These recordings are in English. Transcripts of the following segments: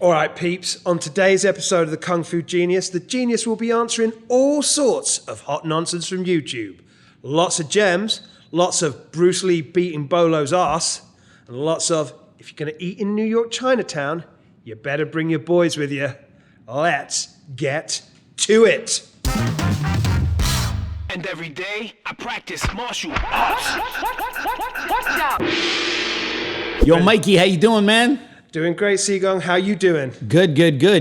All right, peeps, on today's episode of the Kung Fu Genius, the genius will be answering all sorts of hot nonsense from YouTube. Lots of gems, lots of Bruce Lee beating Bolo's ass, and lots of, if you're going to eat in New York Chinatown, you better bring your boys with you. Let's get to it. And every day, I practice martial arts. Watch out! Yo, Mikey, how you doing, man? Doing great, Seagong. How you doing? Good.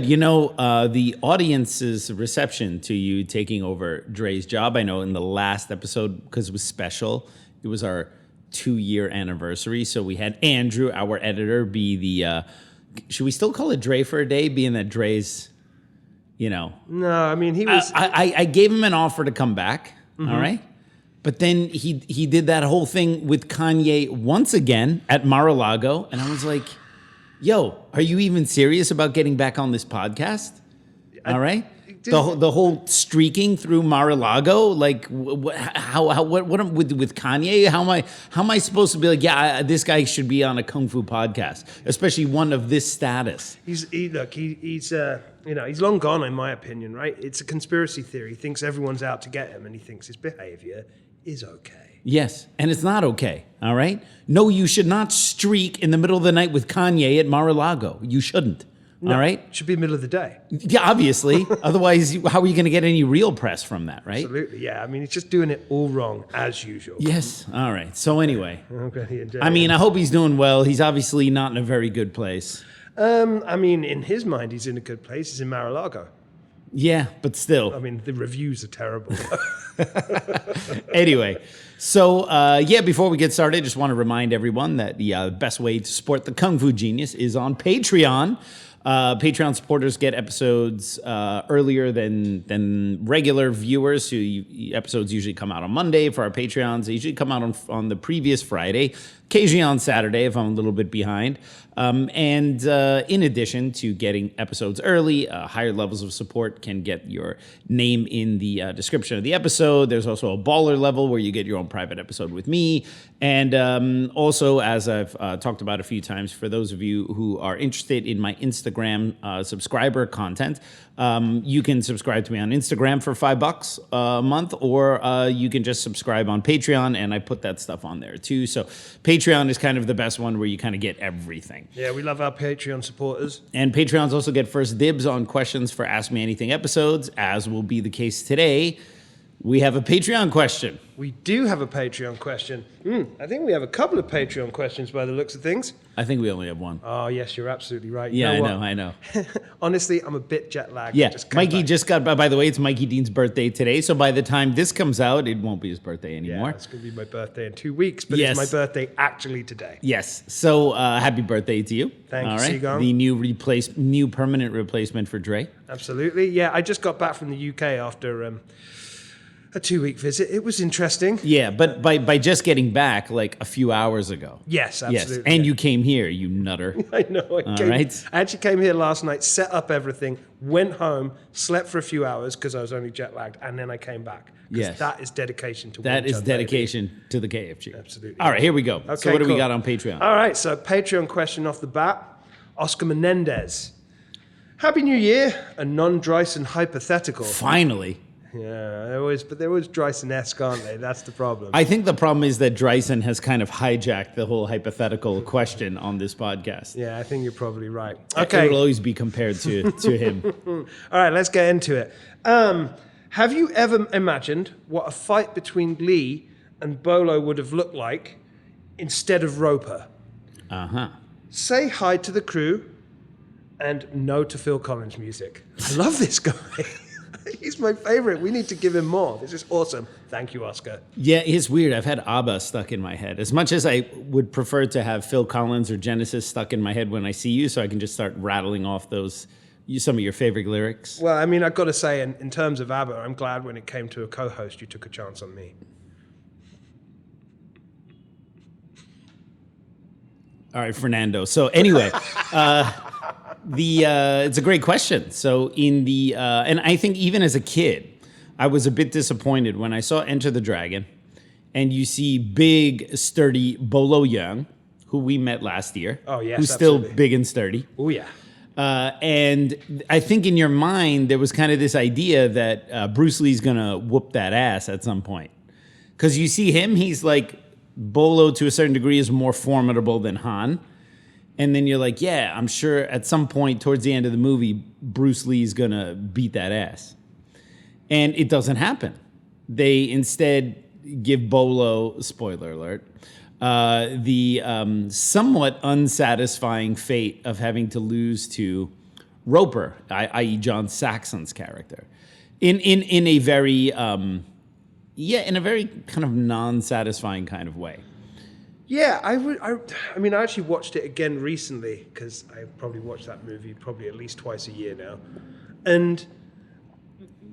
You know, the audience's reception to you taking over Dre's job, I know in the last episode, because it was special, it was our 2-year anniversary, so we had Andrew, our editor, be the, should we still call it Dre for a day, being that Dre's, you know. No, I mean, he was... I gave him an offer to come back, all right? But then he did that whole thing with Kanye once again at Mar-a-Lago, and I was like... Yo, are you even serious about getting back on this podcast? All right, the whole streaking through Mar-a-Lago, like what with Kanye? How am I supposed to be like? Yeah, this guy should be on a kung fu podcast, especially one of this status. He's long gone in my opinion. Right? It's a conspiracy theory. He thinks everyone's out to get him, and he thinks his behavior is okay. Yes, and it's not okay, all right? No, you should not streak in the middle of the night with Kanye at Mar-a-Lago. You shouldn't, all right? It should be middle of the day. Yeah, obviously. Otherwise, how are you going to get any real press from that, right? Absolutely, yeah. I mean, he's just doing it all wrong, as usual. Yes, all right. So anyway, Okay, I mean, I hope he's doing well. He's obviously not in a very good place. I mean, in his mind, he's in a good place. He's in Mar-a-Lago. Yeah, but still. I mean, the reviews are terrible. Anyway, so before we get started, I just want to remind everyone that the best way to support the Kung Fu Genius is on Patreon. Patreon supporters get episodes earlier than regular viewers. Episodes usually come out on Monday. For our Patreons, they usually come out on the previous Friday, occasionally on Saturday if I'm a little bit behind. And in addition to getting episodes early, higher levels of support can get your name in the description of the episode. There's also a baller level where you get your own private episode with me. And also, as I've talked about a few times, for those of you who are interested in my Instagram subscriber content, you can subscribe to me on Instagram for $5 a month, or you can just subscribe on Patreon, and I put that stuff on there too. So Patreon is kind of the best one where you kind of get everything. Yeah, we love our Patreon supporters. And Patreons also get first dibs on questions for Ask Me Anything episodes, as will be the case today. We have a Patreon question. We do have a Patreon question. I think we have a couple of Patreon questions by the looks of things. I think we only have one. Oh, yes, you're absolutely right. Yeah, I know. Honestly, I'm a bit jet lagged. Yeah, Mikey just got, by the way, it's Mikey Deane's birthday today, so by the time this comes out, it won't be his birthday anymore. Yeah, it's going to be my birthday in 2 weeks, but Yes. it's my birthday actually today. Yes, so happy birthday to you. Thank All you, right. Seagull. The new permanent replacement for Dre. Absolutely. Yeah, I just got back from the UK after a 2-week visit. It was interesting. Yeah, but by just getting back like a few hours ago. Yes, absolutely. Yes, and you came here, you nutter. I know. Right. I actually came here last night, set up everything, went home, slept for a few hours because I was only jet lagged, and then I came back. Yes. That is dedication to That Wing is Chun, dedication to the KFG. Absolutely. All right, here we go. Okay, so what do we cool. got on Patreon? All right, so Patreon question off the bat. Oscar Menendez. Happy New Year, a non-Dyson hypothetical. Finally. Yeah, they're always Dyson-esque, aren't they? That's the problem. I think the problem is that Dyson has kind of hijacked the whole hypothetical question on this podcast. Yeah, I think you're probably right. It Okay. will always be compared to him. All right, let's get into it. Have you ever imagined what a fight between Lee and Bolo would have looked like instead of Roper? Uh-huh. Say hi to the crew and no to Phil Collins music. I love this guy. He's my favorite. We need to give him more. This is awesome. Thank you, Oscar. Yeah, it's weird. I've had ABBA stuck in my head. As much as I would prefer to have Phil Collins or Genesis stuck in my head when I see you, so I can just start rattling off some of your favorite lyrics. Well, I mean, I've got to say, in terms of ABBA, I'm glad when it came to a co-host, you took a chance on me. All right, Fernando. So anyway, it's a great question. So and I think even as a kid, I was a bit disappointed when I saw Enter the Dragon, and you see big, sturdy Bolo Young, who we met last year. Oh, yes, who's still absolutely. big and sturdy. Oh, yeah. And I think in your mind, there was kind of this idea that Bruce Lee's going to whoop that ass at some point. Because you see him, he's like, Bolo to a certain degree is more formidable than Han. And then you're like, yeah, I'm sure at some point towards the end of the movie, Bruce Lee's going to beat that ass. And it doesn't happen. They instead give Bolo, spoiler alert, the somewhat unsatisfying fate of having to lose to Roper, i.e. John Saxon's character, in a very in a very kind of non-satisfying kind of way. Yeah, I mean, I actually watched it again recently because I probably watched that movie probably at least twice a year now, and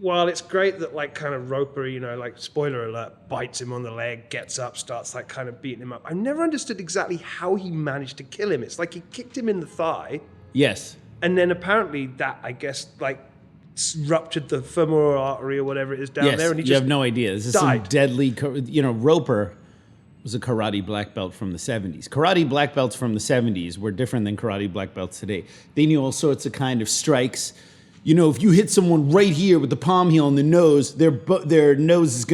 while it's great that like kind of Roper, you know, like spoiler alert, bites him on the leg, gets up, starts like kind of beating him up. I never understood exactly how he managed to kill him. It's like he kicked him in the thigh. Yes. And then apparently that, I guess, like ruptured the femoral artery or whatever it is down there. And he you just have no idea. This is died. some deadly, you know, Roper was a karate black belt from the 70s. Karate black belts from the 70s were different than karate black belts today. They knew all sorts of kind of strikes. You know, if you hit someone right here with the palm heel on the nose, their nose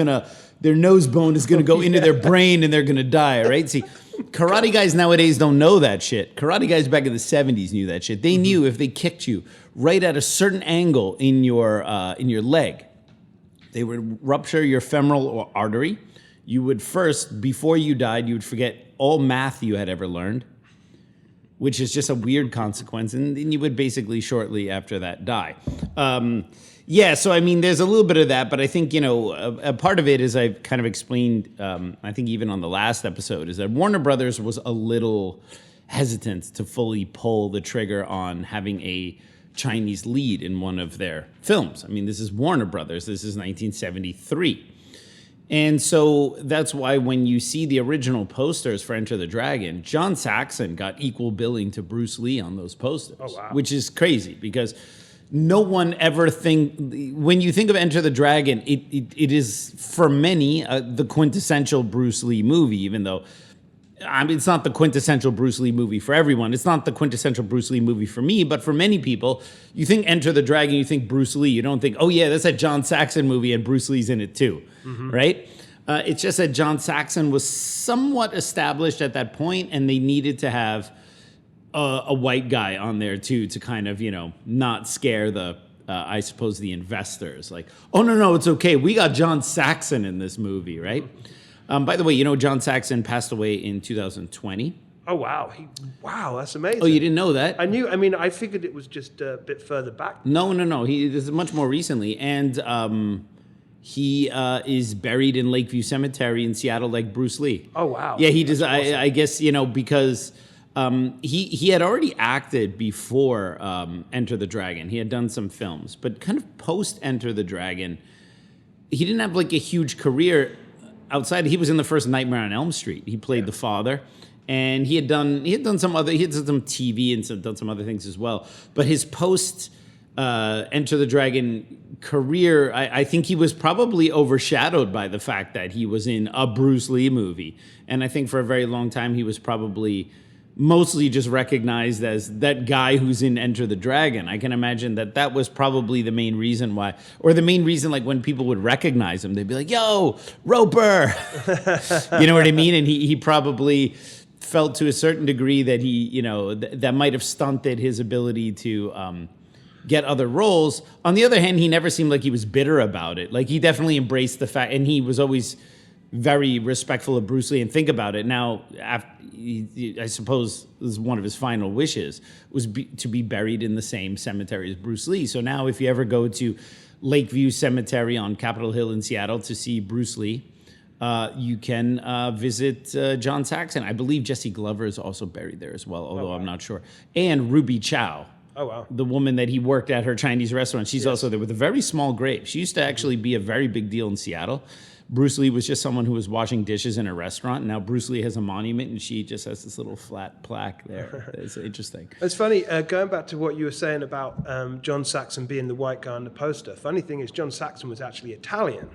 bone is gonna go into their brain and they're gonna die, right? See, karate guys nowadays don't know that shit. Karate guys back in the 70s knew that shit. They knew if they kicked you right at a certain angle in your leg, they would rupture your femoral artery. You would first, before you died, you would forget all math you had ever learned, which is just a weird consequence, and then you would basically shortly after that die. So I mean, there's a little bit of that, but I think, you know, a part of it is I've kind of explained, I think even on the last episode, is that Warner Brothers was a little hesitant to fully pull the trigger on having a Chinese lead in one of their films. I mean, this is Warner Brothers. This is 1973. And so that's why when you see the original posters for Enter the Dragon, John Saxon got equal billing to Bruce Lee on those posters. Oh, wow. Which is crazy because no one ever when you think of Enter the Dragon, it is for many the quintessential Bruce Lee movie, even though I mean, it's not the quintessential Bruce Lee movie for everyone. It's not the quintessential Bruce Lee movie for me, but for many people, you think Enter the Dragon, you think Bruce Lee. You don't think, oh yeah, that's a John Saxon movie and Bruce Lee's in it too, right? It's just that John Saxon was somewhat established at that point, and they needed to have a white guy on there too to kind of, you know, not scare the, I suppose, the investors. Like, oh no, it's okay. We got John Saxon in this movie, right? By the way, you know, John Saxon passed away in 2020. Oh, wow. Wow, that's amazing. Oh, you didn't know that? I knew. I mean, I figured it was just a bit further back. No. This is much more recently. And he is buried in Lakeview Cemetery in Seattle like Bruce Lee. Oh, wow. Yeah, he does. Awesome. I guess, you know, because he had already acted before Enter the Dragon. He had done some films. But kind of post Enter the Dragon, he didn't have like a huge career outside. He was in the first Nightmare on Elm Street. He played the father, and he had done some TV and done some other things as well. But his post Enter the Dragon career, I think he was probably overshadowed by the fact that he was in a Bruce Lee movie, and I think for a very long time he was probably mostly just recognized as that guy who's in Enter the Dragon. I can imagine that was probably the main reason why, or the main reason, like when people would recognize him, they'd be like, yo, Roper, you know what I mean? And he probably felt to a certain degree that he, you know, that might have stunted his ability to get other roles. On the other hand, he never seemed like he was bitter about it. Like he definitely embraced the fact, and he was always very respectful of Bruce Lee. And think about it now, I suppose this is one of his final wishes was to be buried in the same cemetery as Bruce Lee. So now if you ever go to Lakeview Cemetery on Capitol Hill in Seattle to see Bruce Lee, you can visit John Saxon. I believe Jesse Glover is also buried there as well, although I'm not sure. And Ruby Chow. Oh, wow. The woman that he worked at her Chinese restaurant. She's also there with a very small grave. She used to actually be a very big deal in Seattle. Bruce Lee was just someone who was washing dishes in a restaurant. Now Bruce Lee has a monument, and she just has this little flat plaque there. It's interesting. It's funny, going back to what you were saying about John Saxon being the white guy on the poster. Funny thing is, John Saxon was actually Italian.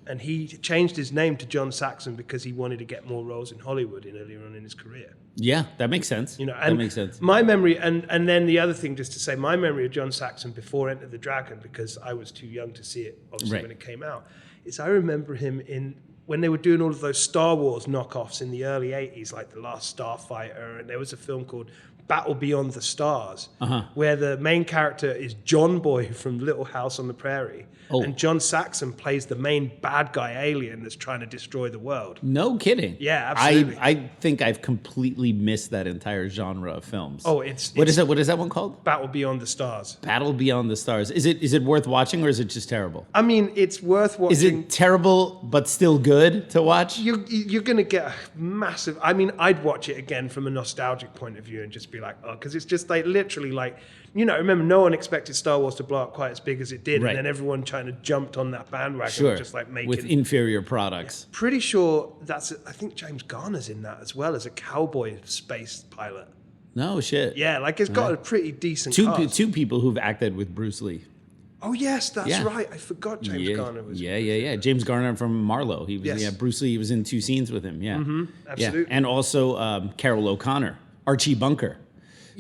And he changed his name to John Saxon because he wanted to get more roles in Hollywood earlier on in his career. Yeah, that makes sense. You know, that makes sense. My memory, and then the other thing, just to say, my memory of John Saxon before Enter the Dragon, because I was too young to see it, obviously, when it came out, is I remember him when they were doing all of those Star Wars knockoffs in the early 80s, like The Last Starfighter, and there was a film called Battle Beyond the Stars, where the main character is John Boy from Little House on the Prairie. Oh. And John Saxon plays the main bad guy alien that's trying to destroy the world. No kidding. Yeah, absolutely. I think I've completely missed that entire genre of films. Oh, What is that one called? Battle Beyond the Stars. Battle Beyond the Stars. Is it worth watching, or is it just terrible? I mean, it's worth watching. Is it terrible but still good to watch? You're going to get a massive... I mean, I'd watch it again from a nostalgic point of view and just be like, oh, because it's just like literally like... You know, remember, no one expected Star Wars to blow up quite as big as it did, and then everyone kind of jumped on that bandwagon, just like making with inferior products. Yeah. Pretty sure I think James Garner's in that as well as a cowboy space pilot. No shit. Yeah, like it's got a pretty decent cast. Two people who've acted with Bruce Lee. Oh yes, that's right. I forgot James Garner was. Yeah. James Garner from Marlowe. He was. Bruce Lee was in 2 scenes with him. Yeah, absolutely. Yeah. And also Carol O'Connor, Archie Bunker.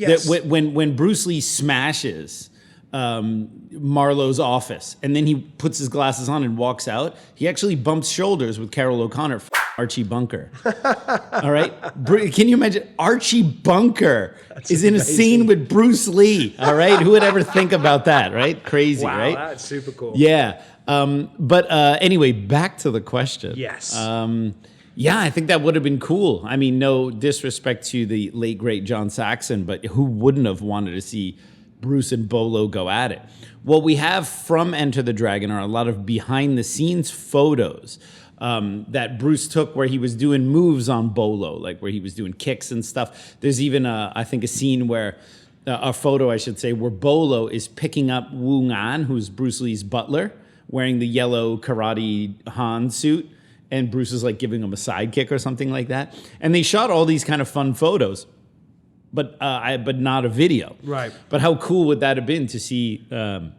Yes. When Bruce Lee smashes Marlowe's office and then he puts his glasses on and walks out, he actually bumps shoulders with Carol O'Connor, Archie Bunker. All right? Can you imagine? Archie Bunker is in a scene with Bruce Lee. All right? Who would ever think about that, right? Crazy, right? Wow, that's super cool. Yeah. But anyway, back to the question. Yes. Yeah, I think that would have been cool. I mean, no disrespect to the late, great John Saxon, but who wouldn't have wanted to see Bruce and Bolo go at it? What we have from Enter the Dragon are a lot of behind-the-scenes photos that Bruce took where he was doing moves on Bolo, like where he was doing kicks and stuff. There's even, I think, a scene where, a photo, I should say, where Bolo is picking up Wu Ngan, who's Bruce Lee's butler, wearing the yellow karate Han suit. And Bruce is like giving him a sidekick or something like that. And they shot all these kind of fun photos, but not a video. Right. But how cool would that have been to see the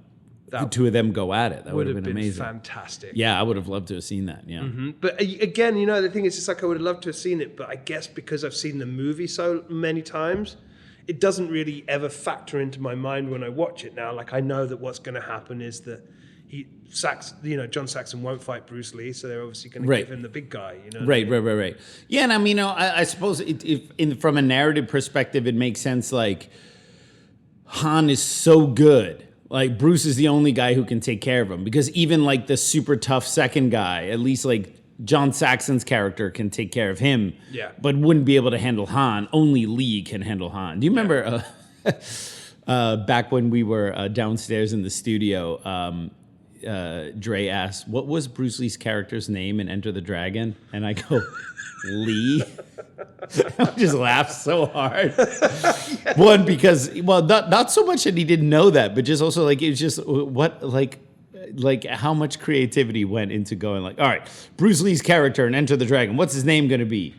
two of them go at it? That would have been amazing. Fantastic. Yeah, I would have loved to have seen that. Yeah. Mm-hmm. But again, you know, the thing is, it's like I would have loved to have seen it, but I guess because I've seen the movie so many times, it doesn't really ever factor into my mind when I watch it now. Like I know that what's going to happen is that John Saxon won't fight Bruce Lee, so they're obviously going to give him the big guy. You know, right. Yeah, and I mean, I suppose from a narrative perspective, it makes sense. Like Han is so good, like Bruce is the only guy who can take care of him, because even like the super tough second guy, at least like John Saxon's character can take care of him, but wouldn't be able to handle Han. Only Lee can handle Han. Do you remember back when we were downstairs in the studio? Dre asked, what was Bruce Lee's character's name in Enter the Dragon? And I go, Lee. I just laughed so hard. One, because, well, not so much that he didn't know that, but just also like, it was just what, like how much creativity went into going like, all right, Bruce Lee's character in Enter the Dragon, what's his name going to be?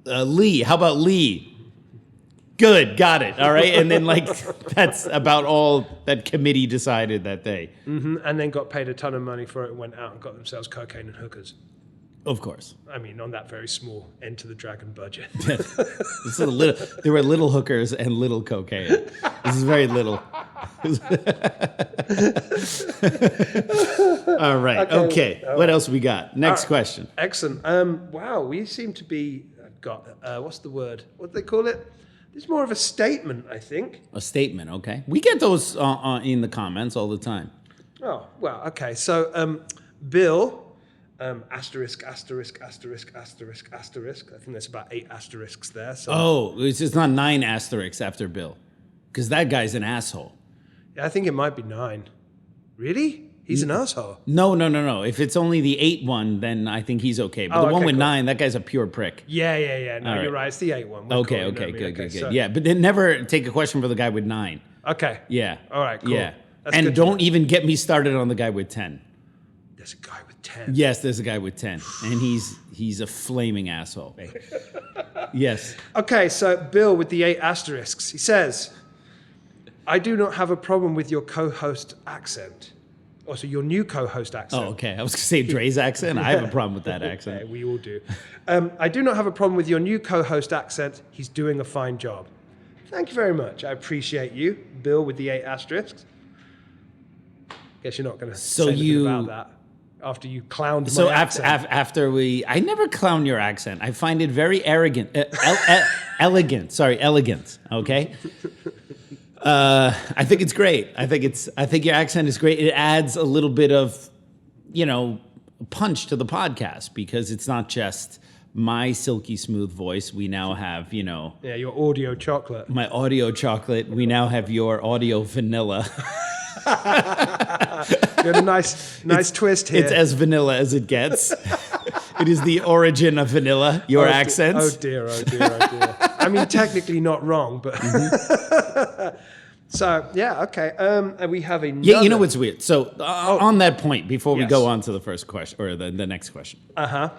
Lee. How about Lee? Good, got it. All right, and then like that's about all that committee decided that day. Mm-hmm. And then got paid a ton of money for it and went out and got themselves cocaine and hookers. Of course. I mean, on that very small Enter the Dragon budget. There were little hookers and little cocaine. This is very little. All right. Okay. What else we got? Next question. Excellent. Wow, we seem to be what's the word? What do they call it? It's more of a statement, I think. A statement, okay. We get those in the comments all the time. Oh, well, okay. So, Bill, asterisk, asterisk, asterisk, asterisk, asterisk. I think there's about 8 asterisks there. So. Oh, it's just not 9 asterisks after Bill. Because that guy's an asshole. Yeah, I think it might be 9. Really? He's an asshole. No. If it's only the 8 one, then I think he's okay. But the one with 9, that guy's a pure prick. Yeah. No, you're right. It's the 8 one. Okay, good. So. Yeah, but then never take a question for the guy with 9. Okay. Yeah. All right, cool. Yeah. That's and don't even get me started on the guy with 10. There's a guy with 10. Yes, there's a guy with 10. And he's a flaming asshole. Yes. Okay, so Bill with the 8 asterisks. He says, I do not have a problem with your co-host accent. Oh, so your new co-host accent. Oh, okay. I was going to say Dre's accent. I have a problem with that accent. Okay, we all do. I do not have a problem with your new co-host accent. He's doing a fine job. Thank you very much. I appreciate you, Bill, with the 8 asterisks. Guess you're not going to say anything about that after you clowned my accent. After I never clown your accent. I find it very arrogant, elegant. Sorry, elegant. Okay. I think it's great. I think your accent is great. It adds a little bit of, punch to the podcast because it's not just my silky smooth voice. We now have, Yeah, your audio chocolate. My audio chocolate. We now have your audio vanilla. You had a nice twist here. It's as vanilla as it gets. It is the origin of vanilla, your accents. Oh dear. I mean, technically not wrong, but... So, yeah, okay. And we have another... Yeah, you know what's weird? So, on that point, before we go on to the first question, or the next question. Uh-huh.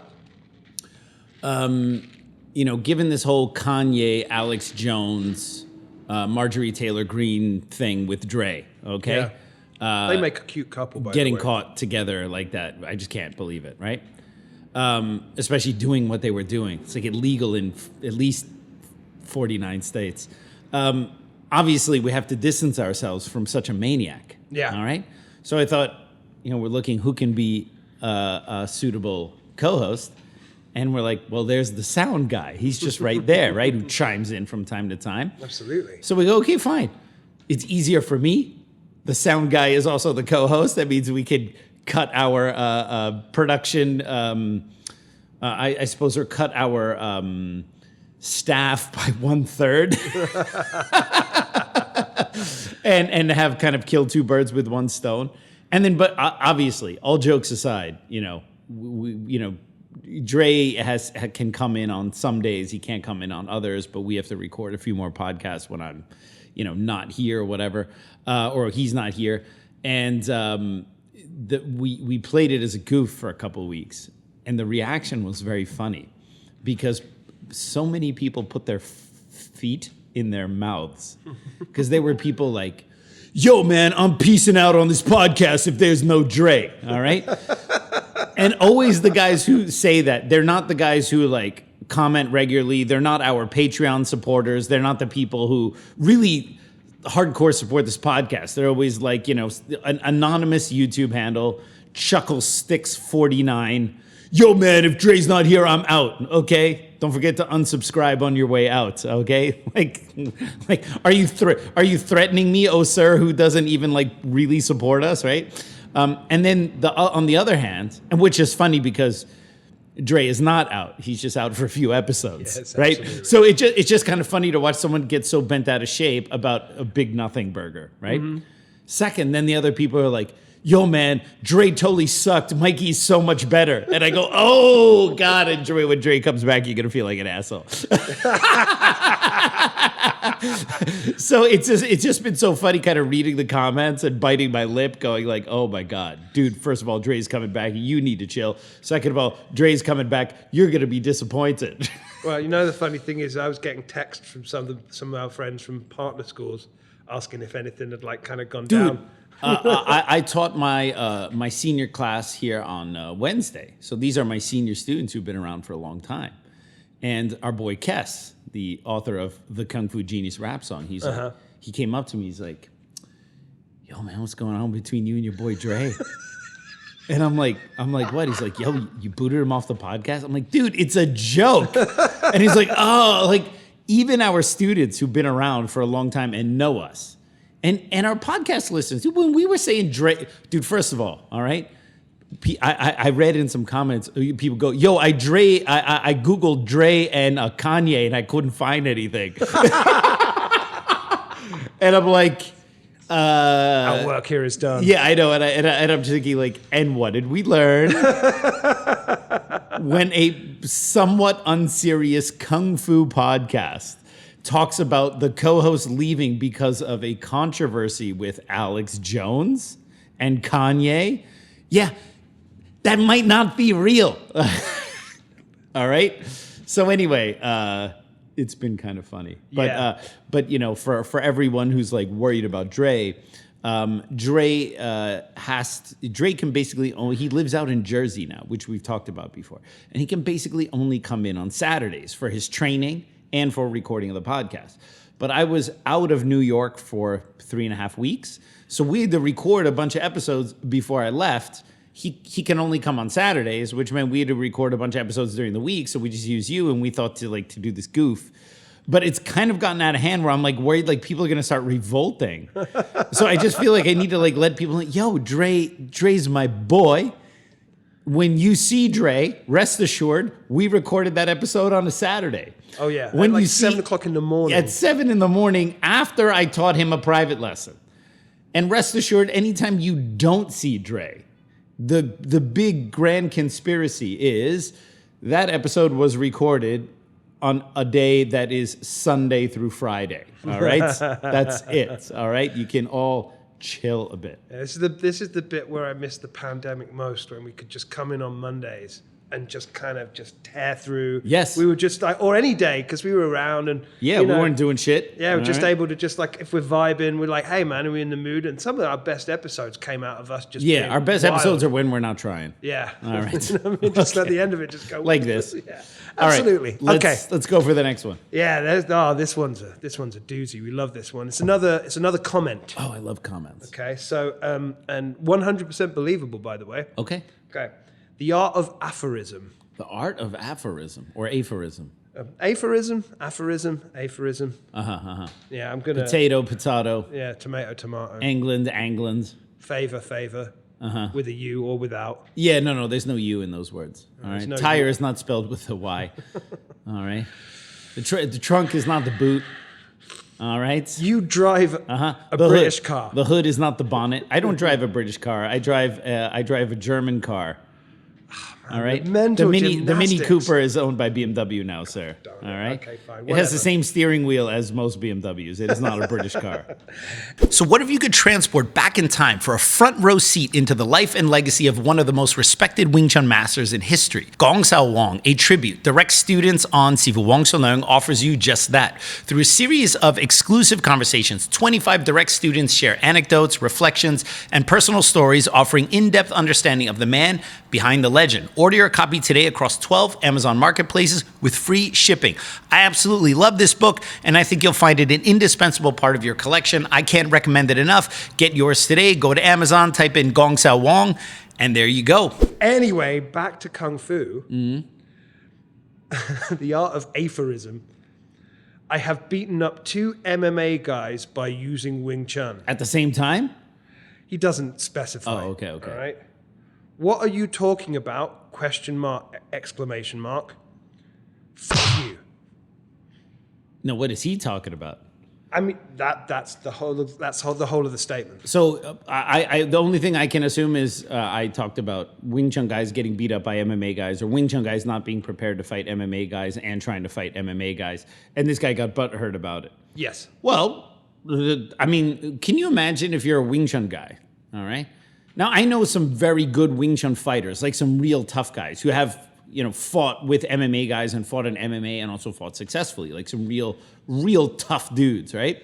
Given this whole Kanye, Alex Jones, Marjorie Taylor Greene thing with Dre, okay? Yeah. They make a cute couple, by the way. Getting caught together like that, I just can't believe it, right? Especially doing what they were doing. It's like illegal in at least 49 states. Obviously, we have to distance ourselves from such a maniac. Yeah. All right? So I thought, we're looking who can be a suitable co-host. And we're like, well, there's the sound guy. He's just right there, right? Who chimes in from time to time. Absolutely. So we go, okay, fine. It's easier for me. The sound guy is also the co-host. That means we could cut our production, I suppose, or cut our staff by 1/3. and have kind of killed 2 birds with 1 stone. And then, but obviously, all jokes aside, Dre can come in on some days. He can't come in on others, but we have to record a few more podcasts when I'm, not here or whatever, or he's not here. And we played it as a goof for a couple of weeks, and the reaction was very funny because so many people put their feet in their mouths because there were people like, yo, man, I'm peacing out on this podcast if there's no Dre, all right? And always the guys who say that, they're not the guys who like comment regularly. They're not our Patreon supporters. They're not the people who really hardcore support this podcast. They're always like, an anonymous YouTube handle, Chucklesticks49. Yo, man, if Dre's not here, I'm out, okay? Don't forget to unsubscribe on your way out, okay? Like, are you threatening me, oh sir, who doesn't even like really support us, right? And then on the other hand, and which is funny because Dre is not out; he's just out for a few episodes, yes, right? Absolutely. So it's just kind of funny to watch someone get so bent out of shape about a big nothing burger, right? Mm-hmm. Second, then the other people are like, yo, man, Dre totally sucked. Mikey's so much better. And I go, oh, God. And when Dre comes back, you're going to feel like an asshole. So it's just been so funny kind of reading the comments and biting my lip going like, oh, my God. Dude, first of all, Dre's coming back. You need to chill. Second of all, Dre's coming back. You're going to be disappointed. Well, the funny thing is I was getting texts from some of our friends from partner schools asking if anything had like kind of gone down. I taught my senior class here on Wednesday. So these are my senior students who've been around for a long time. And our boy Kess, the author of the Kung Fu Genius rap song, he's like, he came up to me, he's like, yo, man, what's going on between you and your boy Dre? And I'm like, what? He's like, yo, you booted him off the podcast? I'm like, dude, it's a joke. And he's like, oh, like even our students who've been around for a long time and know us, and our podcast listeners, when we were saying Dre, dude, first of all right, I read in some comments, people go, yo, I Googled Dre and Kanye and I couldn't find anything. And I'm like, our work here is done. Yeah, I know. And I'm just thinking like, and what did we learn? When a somewhat unserious Kung Fu podcast talks about the co-host leaving because of a controversy with Alex Jones and Kanye, yeah, that might not be real. All right? So anyway, it's been kind of funny. But yeah. But for everyone who's like worried about Dre, Dre can basically only, he lives out in Jersey now, which we've talked about before. And he can basically only come in on Saturdays for his training and for recording of the podcast. But I was out of New York for 3.5 weeks. So we had to record a bunch of episodes before I left. He can only come on Saturdays, which meant we had to record a bunch of episodes during the week. So we just use you, and we thought to do this goof. But it's kind of gotten out of hand where I'm worried people are gonna start revolting. So I just feel like I need to let people know, yo, Dre's my boy. When you see Dre, rest assured, we recorded that episode on a Saturday. Oh yeah, when at you 7 o'clock in the morning. At 7 in the morning after I taught him a private lesson. And rest assured, anytime you don't see Dre, the big grand conspiracy is that episode was recorded on a day that is Sunday through Friday. All right? That's it. All right? You can all chill a bit. Yeah, this is the bit where I missed the pandemic most, when we could just come in on Mondays and just kind of just tear through. Yes. We were just or any day, because we were around and we weren't doing shit. Yeah, we're just able to just if we're vibing, we're like, hey man, are we in the mood? And some of our best episodes came out of us just being our best wild. Episodes are when we're not trying. Yeah. All right. You know what I mean? Just at the end of it, just go like this. Yeah. All Absolutely. Right. Okay. Let's go for the next one. Yeah, this one's a doozy. We love this one. It's another comment. Oh, I love comments. Okay, so and 100% believable, by the way. Okay. Okay. The art of aphorism. The art of aphorism or aphorism. Aphorism. Yeah, I'm gonna Potato. Yeah, tomato. Angland. Favor. With a U or without. Yeah, no, there's no U in those words. All right. No Tire U. is not spelled with a Y. All right. The trunk is not the boot. All right. You drive a British car. The hood is not the bonnet. I don't drive a British car. I drive a German car. All right. The Mini gymnastics. Cooper is owned by BMW now, sir. All right. Okay, fine. It has the same steering wheel as most BMWs. It is not a British car. So what if you could transport back in time for a front row seat into the life and legacy of one of the most respected Wing Chun masters in history? Gong Sao Wong, a tribute direct students on Sifu Wong Sao Leung, offers you just that. Through a series of exclusive conversations, 25 direct students share anecdotes, reflections, and personal stories offering in-depth understanding of the man behind the legend. Order your copy today across 12 Amazon marketplaces with free shipping. I absolutely love this book, and I think you'll find it an indispensable part of your collection. I can't recommend it enough. Get yours today. Go to Amazon, type in Gong Sao Wong, and there you go. Anyway, back to Kung Fu. The art of aphorism. I have beaten up 2 MMA guys by using Wing Chun. At the same time? He doesn't specify. Oh, okay. All right. What are you talking about? Question mark, exclamation mark. Fuck you. No, what is he talking about? I mean, that's the whole of the statement. So I the only thing I can assume is I talked about Wing Chun guys getting beat up by MMA guys, or Wing Chun guys not being prepared to fight MMA guys and trying to fight MMA guys, and this guy got butthurt about it. Yes. Well, I mean, can you imagine if you're a Wing Chun guy? All right. Now I know some very good Wing Chun fighters, like some real tough guys who have fought with MMA guys and fought in MMA and also fought successfully, like some real tough dudes, right?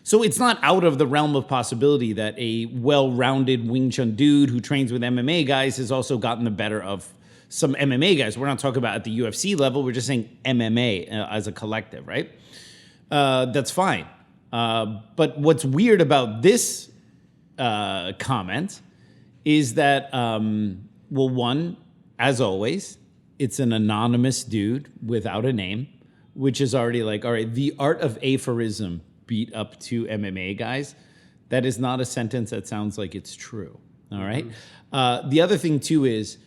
So it's not out of the realm of possibility that a well-rounded Wing Chun dude who trains with MMA guys has also gotten the better of some MMA guys. We're not talking about at the UFC level. We're just saying MMA as a collective, right? That's fine. But what's weird about this comment is that, well, one, as always, it's an anonymous dude without a name, which is already like, all right, the art of aphorism beat up 2 MMA guys. That is not a sentence that sounds like it's true, all right? The other thing, too, is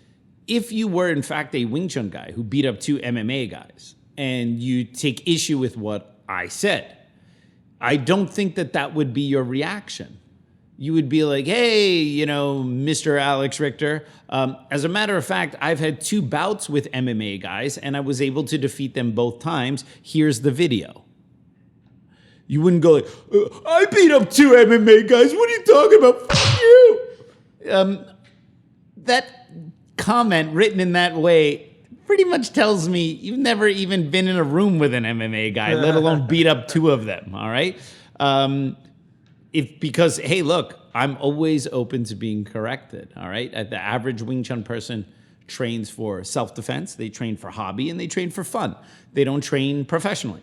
if you were, in fact, a Wing Chun guy who beat up 2 MMA guys and you take issue with what I said, I don't think that would be your reaction. You would be like, hey, Mr. Alex Richter, as a matter of fact, I've had 2 bouts with MMA guys and I was able to defeat them both times. Here's the video. You wouldn't go like, I beat up 2 MMA guys. What are you talking about? Fuck you. That comment written in that way pretty much tells me you've never even been in a room with an MMA guy, let alone beat up 2 of them, all right? Because hey, look, I'm always open to being corrected. All right, the average Wing Chun person trains for self-defense, they train for hobby, and they train for fun. They don't train professionally.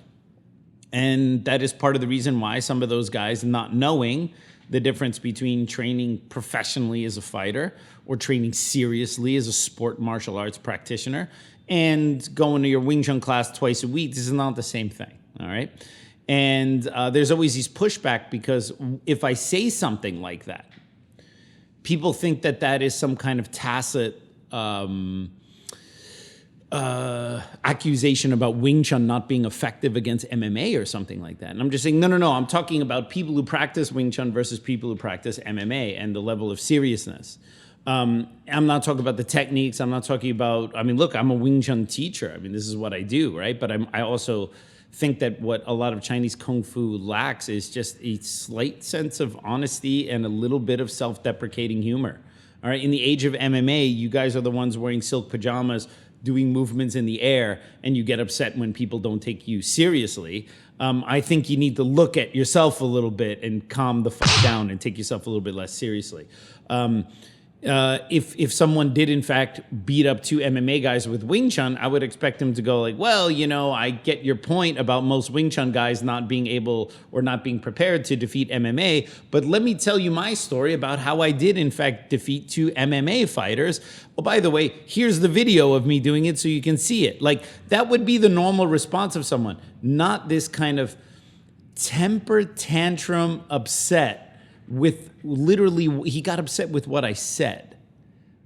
And that is part of the reason why some of those guys, not knowing the difference between training professionally as a fighter or training seriously as a sport martial arts practitioner and going to your Wing Chun class twice a week, this is not the same thing, all right? And there's always these pushback because if I say something like that, people think that that is some kind of tacit accusation about Wing Chun not being effective against MMA or something like that. And I'm just saying, no. I'm talking about people who practice Wing Chun versus people who practice MMA and the level of seriousness. I'm not talking about the techniques. I'm not talking about, look, I'm a Wing Chun teacher. This is what I do, right? But I also think that what a lot of Chinese Kung Fu lacks is just a slight sense of honesty and a little bit of self-deprecating humor. All right, in the age of MMA, you guys are the ones wearing silk pajamas, doing movements in the air, and you get upset when people don't take you seriously. I think you need to look at yourself a little bit and calm the fuck down and take yourself a little bit less seriously. If someone did in fact beat up two MMA guys with Wing Chun, I would expect them to go like, well, I get your point about most Wing Chun guys not being able or not being prepared to defeat MMA, but let me tell you my story about how I did in fact defeat two MMA fighters. Oh, by the way, here's the video of me doing it so you can see it. Like, that would be the normal response of someone, not this kind of temper tantrum upset with literally, he got upset with what I said,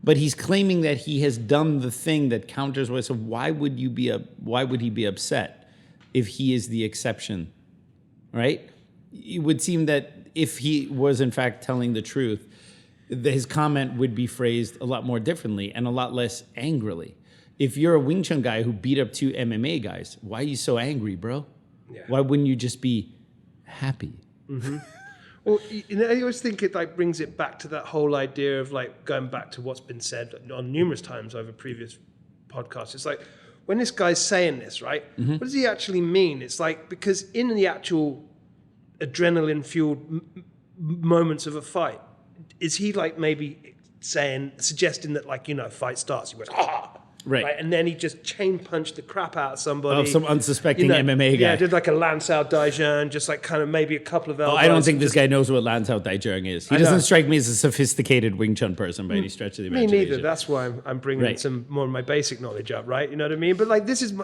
but he's claiming that he has done the thing that counters what I said. Why would he be upset if he is the exception, right? It would seem that if he was in fact telling the truth, his comment would be phrased a lot more differently and a lot less angrily. If you're a Wing Chun guy who beat up two MMA guys, why are you so angry, bro? Yeah. Why wouldn't you just be happy? Mm-hmm. Well, I always think it brings it back to that whole idea of going back to what's been said on numerous times over previous podcasts. It's like, when this guy's saying this, right? Mm-hmm. What does he actually mean? It's like, because in the actual adrenaline-fueled moments of a fight, is he maybe suggesting that fight starts, he goes, right, and then he just chain punched the crap out of somebody. Some unsuspecting MMA guy. Yeah, did a Lancao Daijun, just kind of maybe a couple of elbows. I don't think this guy knows what Lancao Daijun is. He doesn't strike me as a sophisticated Wing Chun person by any stretch of the imagination. Me neither. That's why I'm bringing some more of my basic knowledge up, right? You know what I mean? But this is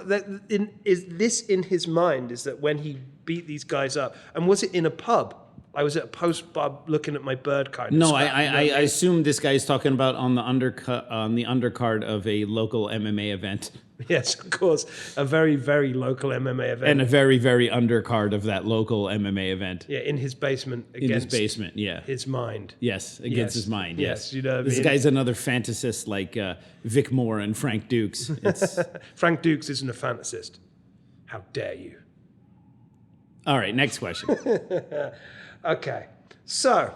this in his mind is that when he beat these guys up, and was it in a pub? I was at a post pub looking at my bird kind of No, stuff, I assume this guy's talking about on the undercard of a local MMA event. Yes, of course. A very, very local MMA event. And a very, very undercard of that local MMA event. Yeah, in his basement. His mind. Yes, against his mind, yes. You know what this guy's another fantasist like Vic Moore and Frank Dukes. Frank Dukes isn't a fantasist. How dare you? All right, next question. Okay, so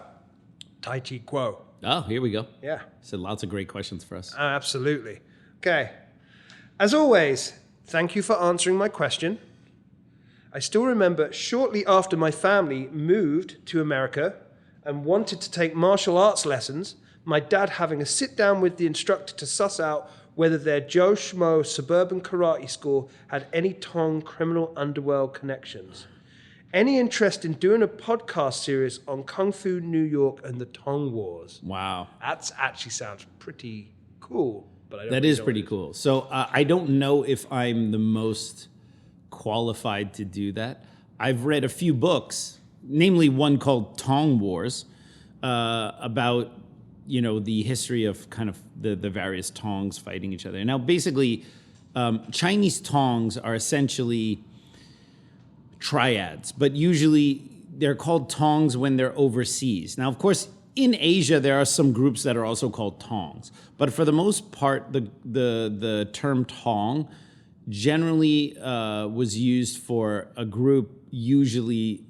Tai Chi Quo. Oh, here we go. Yeah. So lots of great questions for us. Absolutely. Okay. As always, thank you for answering my question. I still remember shortly after my family moved to America and wanted to take martial arts lessons, my dad having a sit down with the instructor to suss out whether their Joe Schmo suburban karate school had any Tong criminal underworld connections. Any interest in doing a podcast series on Kung Fu New York and the Tong Wars? Wow. That actually sounds pretty cool. But I don't that is pretty cool. So I don't know if I'm the most qualified to do that. I've read a few books, namely one called Tong Wars, about the history of kind of the various Tongs fighting each other. Now, basically, Chinese Tongs are essentially triads, but usually they're called Tongs when they're overseas. Now, of course, in Asia, there are some groups that are also called Tongs, but for the most part, the term Tong generally was used for a group, usually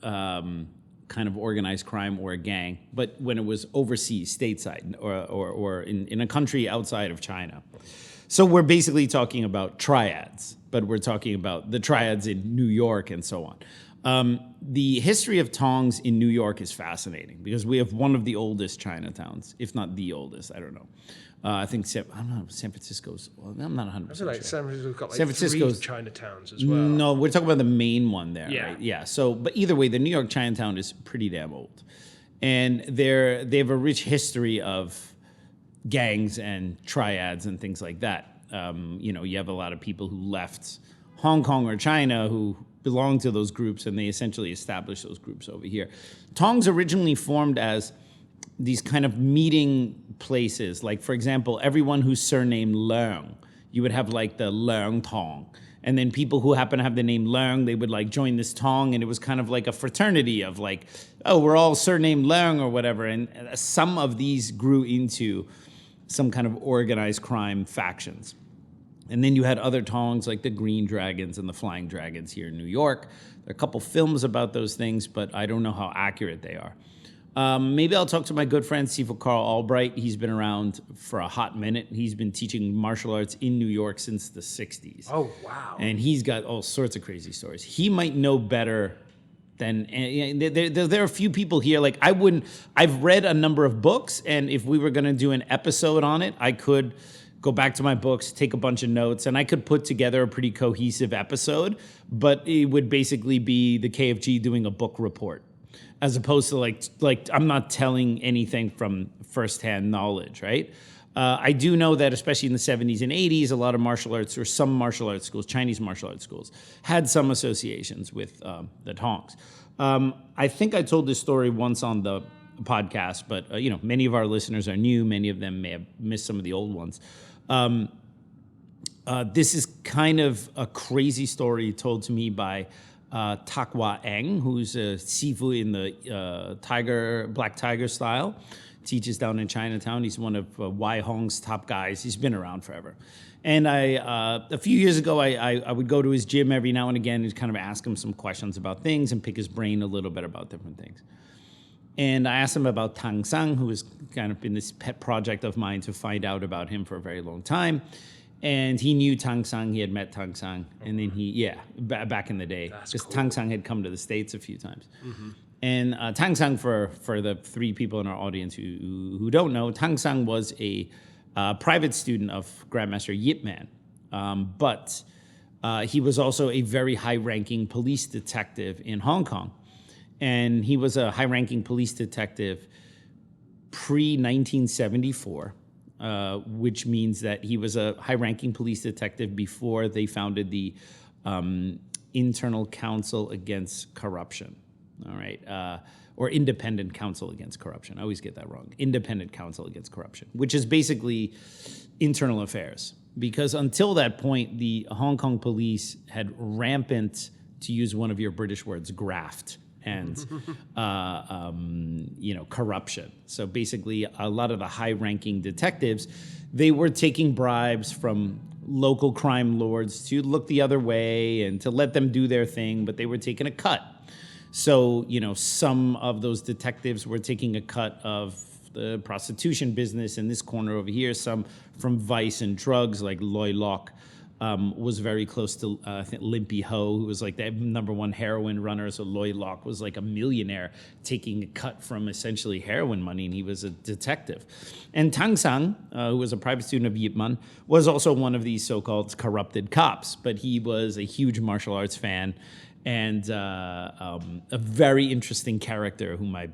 kind of organized crime or a gang, but when it was overseas, stateside, or in a country outside of China. So we're basically talking about triads, but we're talking about the triads in New York and so The history of Tongs in New York is fascinating because we have one of the oldest Chinatowns, if not the oldest. I don't know. I think I don't know. San Francisco's. Well, I'm not 100%. I feel like sure. San Francisco's got like San Francisco's, 3 Chinatowns as well. No, we're talking about the main one there. Yeah. Right? Yeah. So, but either way, the New York Chinatown is pretty damn old, and they have a rich history of gangs and triads and things like that. You have a lot of people who left Hong Kong or China who belonged to those groups, and they essentially established those groups over here. Tongs originally formed as these kind of meeting places. Like, for example, everyone who's surnamed Leung, you would have like the Leung Tong. And then people who happen to have the name Leung, they would like join this Tong, and it was kind of like a fraternity of like, oh, we're all surnamed Leung or whatever. And some of these grew into some kind of organized crime factions. And then you had other Tongs like the Green Dragons and the Flying Dragons here in New York. There are a couple films about those things, but I don't know how accurate they are. Maybe I'll talk to my good friend Sifu Carl Albright. He's been around for a hot minute. He's been teaching martial arts in New York since the 60s. Oh, wow. And he's got all sorts of crazy stories. He might know better than... There are a few people here. Like, I've read a number of books, and if we were going to do an episode on it, I could go back to my books, take a bunch of notes, and I could put together a pretty cohesive episode, but it would basically be the KFG doing a book report, as opposed to like I'm not telling anything from firsthand knowledge, right? I do know that especially in the 70s and 80s, a lot of martial arts, or some martial arts schools, Chinese martial arts schools, had some associations with the Tongs. I think I told this story once on the podcast, but many of our listeners are new. Many of them may have missed some of the old ones. This is kind of a crazy story told to me by Takwa Eng, who's a sifu in the Black Tiger style. Teaches down in Chinatown. He's one of Wai Hong's top guys. He's been around forever. And a few years ago, I would go to his gym every now and again and kind of ask him some questions about things and pick his brain a little bit about different things. And I asked him about Tang Sang, who has kind of been this pet project of mine to find out about him for a very long time. And he knew Tang Sang. He had met Tang Sang. And then back in the day. Because cool. Tang Sang had come to the States a few times. Mm-hmm. And Tang Sang, for the 3 people in our audience who don't know, Tang Sang was a private student of Grandmaster Yip Man. But he was also a very high-ranking police detective in Hong Kong. And he was a high-ranking police detective pre-1974, which means that he was a high-ranking police detective before they founded the Internal Council Against Corruption, all right? Or Independent Council Against Corruption. I always get that wrong. Independent Council Against Corruption, which is basically internal affairs. Because until that point, the Hong Kong police had rampant, to use one of your British words, graft and corruption. So basically, a lot of the high-ranking detectives, they were taking bribes from local crime lords to look the other way and to let them do their thing, but they were taking a cut. So, some of those detectives were taking a cut of the prostitution business in this corner over here, some from vice and drugs, like Loy Locke. Was very close to, I think, Limpy Ho, who was like the #1 heroin runner. So Loy Locke was like a millionaire taking a cut from essentially heroin money, and he was a detective. And Tang Sang, who was a private student of Yip Man, was also one of these so-called corrupted cops, but he was a huge martial arts fan and a very interesting character whom I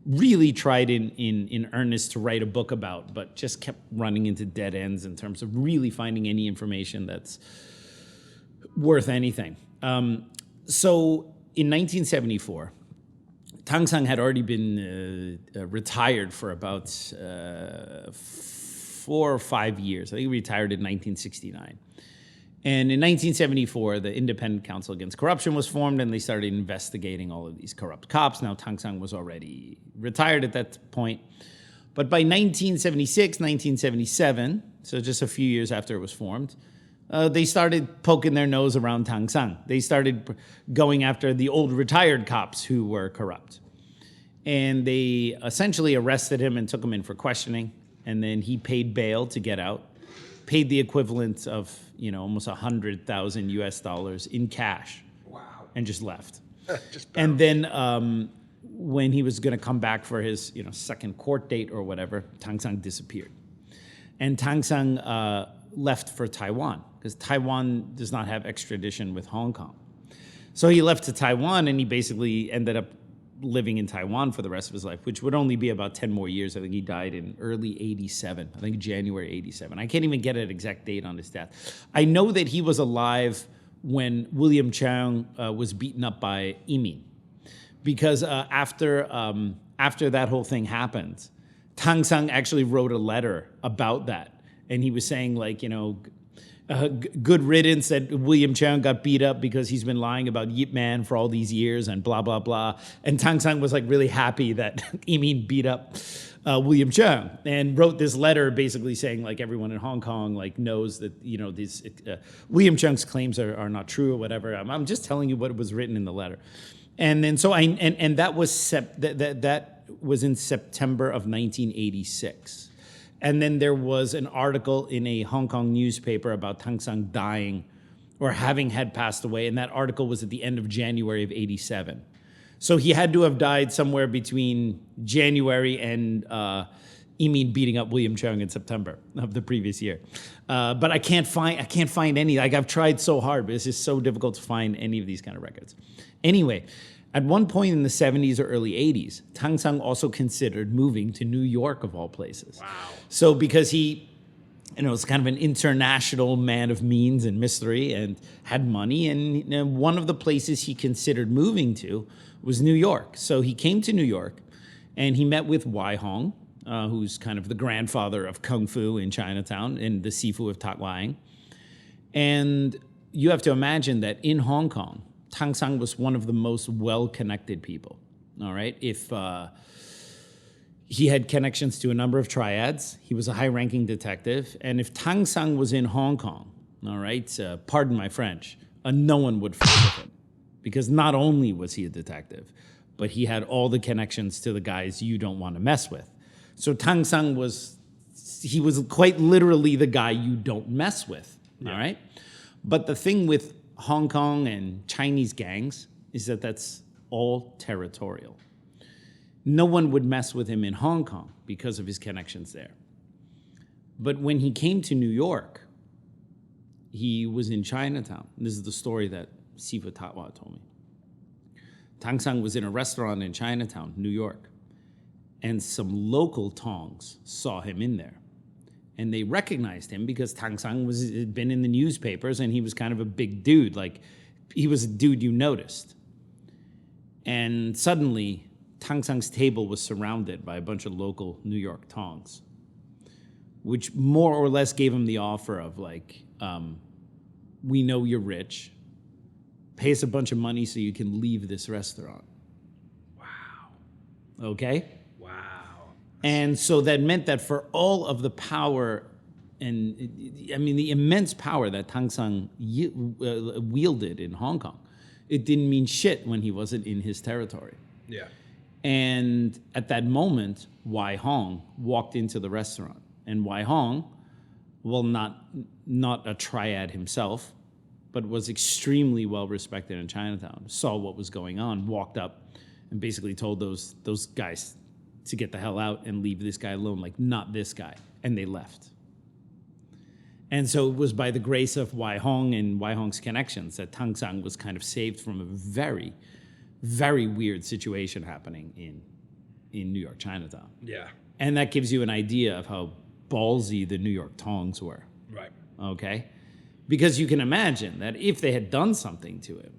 really tried in earnest to write a book about, but just kept running into dead ends in terms of really finding any information that's worth anything. So in 1974, Tang Sang had already been retired for about 4 or 5 years. I think he retired in 1969. And in 1974, the Independent Council Against Corruption was formed, and they started investigating all of these corrupt cops. Now, Tang Sang was already retired at that point. But by 1976, 1977, so just a few years after it was formed, they started poking their nose around Tang Sang. They started going after the old retired cops who were corrupt. And they essentially arrested him and took him in for questioning. And then he paid bail to get out. Paid the equivalent of, almost $100,000 US in cash. Wow. And just left. And then when he was going to come back for his second court date or whatever, Tang Sang disappeared. And Tang Sang left for Taiwan because Taiwan does not have extradition with Hong Kong. So he left to Taiwan and he basically ended up living in Taiwan for the rest of his life, which would only be about 10 more years. I think he died in early 87. I think January 87. I can't even get an exact date on his death. I know that he was alive when William Chang was beaten up by Imin. Because after that whole thing happened, Tang Sang actually wrote a letter about that. And he was saying, like, good riddance that William Chang got beat up because he's been lying about Yip Man for all these years and blah, blah, blah. And Tang Sang was like really happy that Imin beat up William Chang and wrote this letter basically saying like everyone in Hong Kong like knows that, these William Chang's claims are not true or whatever. I'm just telling you what was written in the letter. And then so that was in September of 1986. And then there was an article in a Hong Kong newspaper about Tang Sang dying or having had passed away. And that article was at the end of January of 87. So he had to have died somewhere between January and Imin beating up William Chang in September of the previous year. But I can't find any. Like I've tried so hard, but it's just so difficult to find any of these kind of records. Anyway, at one point in the 70s or early 80s, Tang Sang also considered moving to New York, of all places. Wow. So because he, was kind of an international man of means and mystery and had money, and one of the places he considered moving to was New York. So he came to New York, and he met with Wai Hong, who's kind of the grandfather of Kung Fu in Chinatown and the Sifu of Tak Laing. And you have to imagine that in Hong Kong, Tang Sang was one of the most well-connected people, all right? If he had connections to a number of triads, he was a high-ranking detective, and if Tang Sang was in Hong Kong, all right, pardon my French, no one would fuck with him, because not only was he a detective, but he had all the connections to the guys you don't want to mess with. So Tang Sang was quite literally the guy you don't mess with, all right? But the thing with Hong Kong and Chinese gangs is that that's all territorial. No one would mess with him in Hong Kong because of his connections there. But when he came to New York, he was in Chinatown. This is the story that Siva Tatwa told me. Tang Sang was in a restaurant in Chinatown, New York, and some local Tongs saw him in there. And they recognized him because Tang Sang had been in the newspapers and he was kind of a big dude. Like, he was a dude you noticed. And suddenly, Tang Sang's table was surrounded by a bunch of local New York Tongs, which more or less gave him the offer of like, we know you're rich. Pay us a bunch of money so you can leave this restaurant. Wow. Okay? And so that meant that for all of the power and, the immense power that Tang Sang wielded in Hong Kong, it didn't mean shit when he wasn't in his territory. Yeah. And at that moment, Wai Hong walked into the restaurant. And Wai Hong, well, not a triad himself, but was extremely well respected in Chinatown, saw what was going on, walked up, and basically told those guys to get the hell out and leave this guy alone, like, not this guy. And they left. And so it was by the grace of Wai Hong and Wai Hong's connections that Tang Sang was kind of saved from a very, very weird situation happening in New York Chinatown. Yeah. And that gives you an idea of how ballsy the New York Tongs were. Right. Okay? Because you can imagine that if they had done something to him,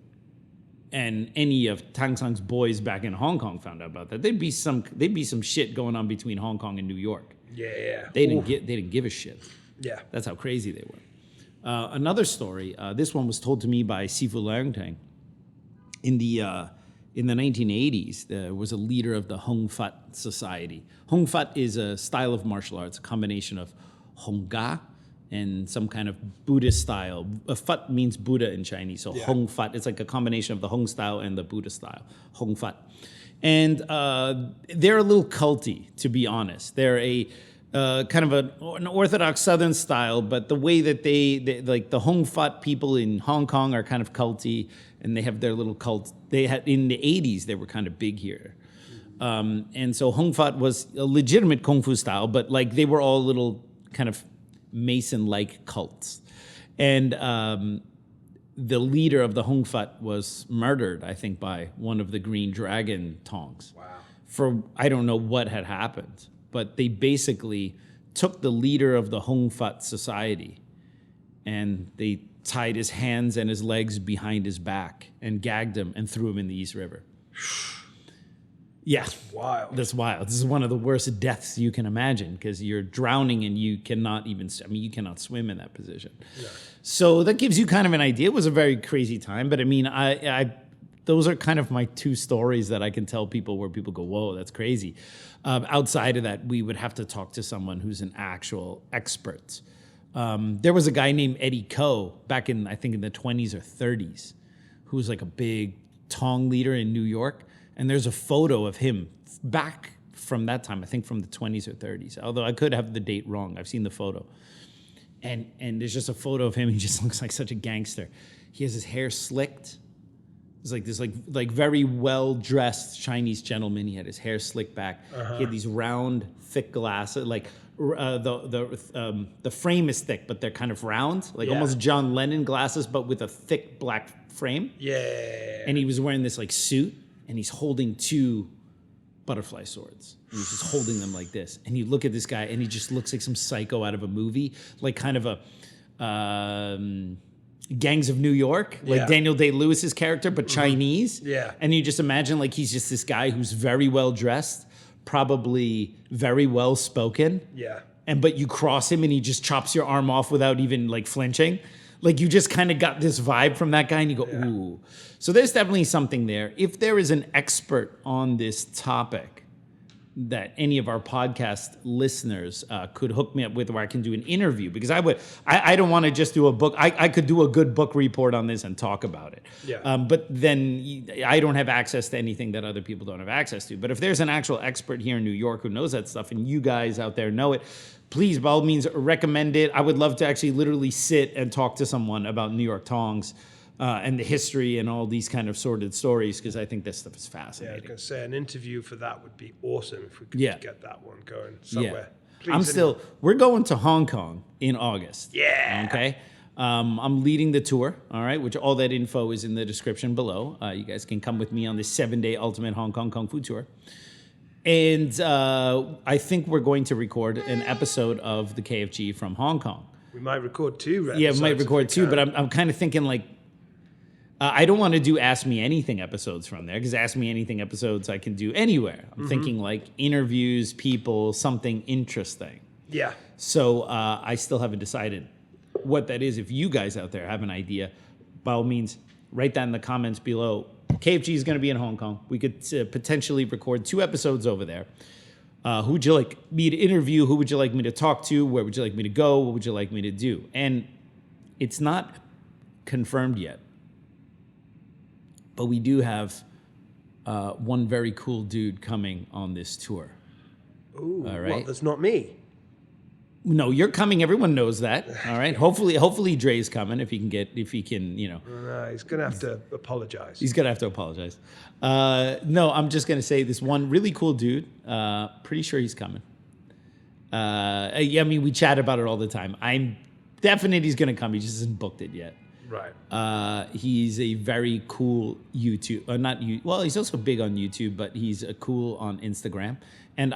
and any of Tang Sang's boys back in Hong Kong found out about that, there'd be some shit going on between Hong Kong and New York. Yeah. They didn't give a shit. Yeah. That's how crazy they were. Another story, this one was told to me by Sifu Leung Teng. In the 1980s, there was a leader of the Hong Fat Society. Hong Fat is a style of martial arts, a combination of Hong Ga and some kind of Buddhist style. Fat means Buddha in Chinese, so yeah. Hong Fat, it's like a combination of the Hong style and the Buddha style, Hong Fat. And they're a little culty, to be honest. They're a kind of an orthodox Southern style, but the way that they like the Hong Fat people in Hong Kong are kind of culty, and they have their little cult. They had in the 80s, they were kind of big here. And so Hung Fat was a legitimate Kung Fu style, but like they were all little kind of Mason-like cults. And the leader of the Hung Fat was murdered, I think, by one of the Green Dragon Tongs. Wow. For I don't know what had happened, but they basically took the leader of the Hung Fat society and they tied his hands and his legs behind his back and gagged him and threw him in the East River. Yeah. That's wild. That's wild. This is one of the worst deaths you can imagine because you're drowning and you cannot even, you cannot swim in that position. Yeah. So that gives you kind of an idea. It was a very crazy time, but I mean, I those are kind of my two stories that I can tell people where people go, whoa, that's crazy. Outside of that, we would have to talk to someone who's an actual expert. There was a guy named Eddie Ko back in, I think in the 20s or 30s, who was like a big Tong leader in New York. And there's a photo of him back from that time, I think from the 20s or 30s, although I could have the date wrong. I've seen the photo. And there's just a photo of him. He just looks like such a gangster. He has his hair slicked. It's like this like very well-dressed Chinese gentleman. He had his hair slicked back. Uh-huh. He had these round, thick glasses. Like the frame is thick, but they're kind of round, like almost John Lennon glasses, but with a thick black frame. Yeah. And he was wearing this like suit, and he's holding two butterfly swords. And he's just holding them like this. And you look at this guy, and he just looks like some psycho out of a movie, like kind of a Gangs of New York, like Daniel Day-Lewis's character, but Chinese. Yeah. And you just imagine like he's just this guy who's very well dressed, probably very well spoken. Yeah. But you cross him and he just chops your arm off without even like flinching. Like you just kind of got this vibe from that guy and you go, ooh. So there's definitely something there. If there is an expert on this topic that any of our podcast listeners could hook me up with, where I can do an interview, because I don't want to just do a book. I could do a good book report on this and talk about it. Yeah. But then I don't have access to anything that other people don't have access to. But if there's an actual expert here in New York who knows that stuff and you guys out there know it, please, by all means, recommend it. I would love to actually literally sit and talk to someone about New York Tongs and the history and all these kind of sordid stories, because I think this stuff is fascinating. Yeah, I was going to say an interview for that would be awesome if we could get that one going somewhere. Yeah. Please, we're going to Hong Kong in August. Yeah. Okay. I'm leading the tour, all right, which all that info is in the description below. You guys can come with me on this 7-day Ultimate Hong Kong Kung Fu Tour. And I think we're going to record an episode of the KFG from Hong Kong. We might record two. Yeah, we might record two, but I'm kind of thinking like, I don't want to do Ask Me Anything episodes from there, because Ask Me Anything episodes I can do anywhere. I'm thinking like interviews, people, something interesting. Yeah. So I still haven't decided what that is. If you guys out there have an idea, by all means, write that in the comments below. KFG is going to be in Hong Kong. We could potentially record 2 episodes over there. Who would you like me to interview? Who would you like me to talk to? Where would you like me to go? What would you like me to do? And it's not confirmed yet, but we do have one very cool dude coming on this tour. Ooh, all right. Well, that's not me. No, you're coming. Everyone knows that. All right. Hopefully Dre's coming if he can, you know. He's going to have to apologize. He's going to have to apologize. No, I'm just going to say this one really cool dude. Pretty sure he's coming. Yeah, I mean, we chat about it all the time. I'm definite he's going to come. He just hasn't booked it yet. Right. He's a very cool YouTube. Well, he's also big on YouTube, but he's cool on Instagram. And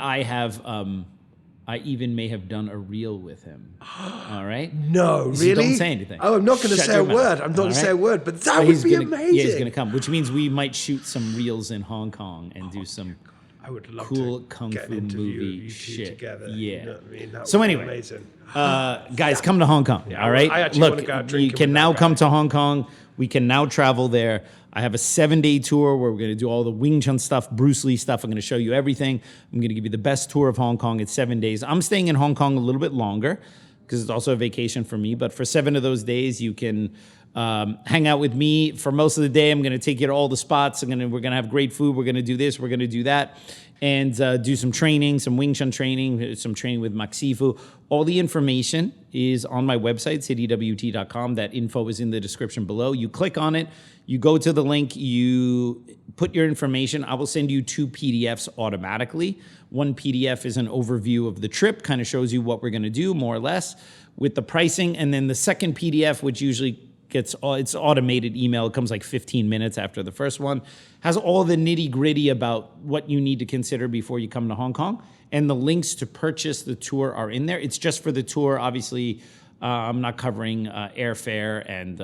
I even may have done a reel with him. All right? No, so really? Don't say anything. Oh, I'm not going to say a word. I'm not going to say a word, but that would be amazing. Yeah, he's going to come, which means we might shoot some reels in Hong Kong and do some I would love cool to kung get fu an interview movie of you two shit. Together. Yeah. You know what I mean? That So would be anyway, amazing. guys, come to Hong Kong. Yeah, all right? I actually want Look, to go out you drinking can with now that come guy. to Hong Kong. We can now travel there. I have a 7-day tour where we're going to do all the Wing Chun stuff, Bruce Lee stuff. I'm going to show you everything. I'm going to give you the best tour of Hong Kong. It's 7 days. I'm staying in Hong Kong a little bit longer because it's also a vacation for me. But for 7 of those days, you can hang out with me for most of the day. I'm going to take you to all the spots. We're going to have great food. We're going to do this. We're going to do that. And do some training, some Wing Chun training, some training with Maxifu. All the information is on my website, citywt.com. That info is in the description below. You click on it, you go to the link, you put your information. I will send you 2 PDFs automatically. One PDF is an overview of the trip, kind of shows you what we're going to do, more or less, with the pricing. And then the second PDF, which usually it's automated email. It comes like 15 minutes after the first one. Has all the nitty gritty about what you need to consider before you come to Hong Kong. And the links to purchase the tour are in there. It's just for the tour. Obviously, I'm not covering airfare and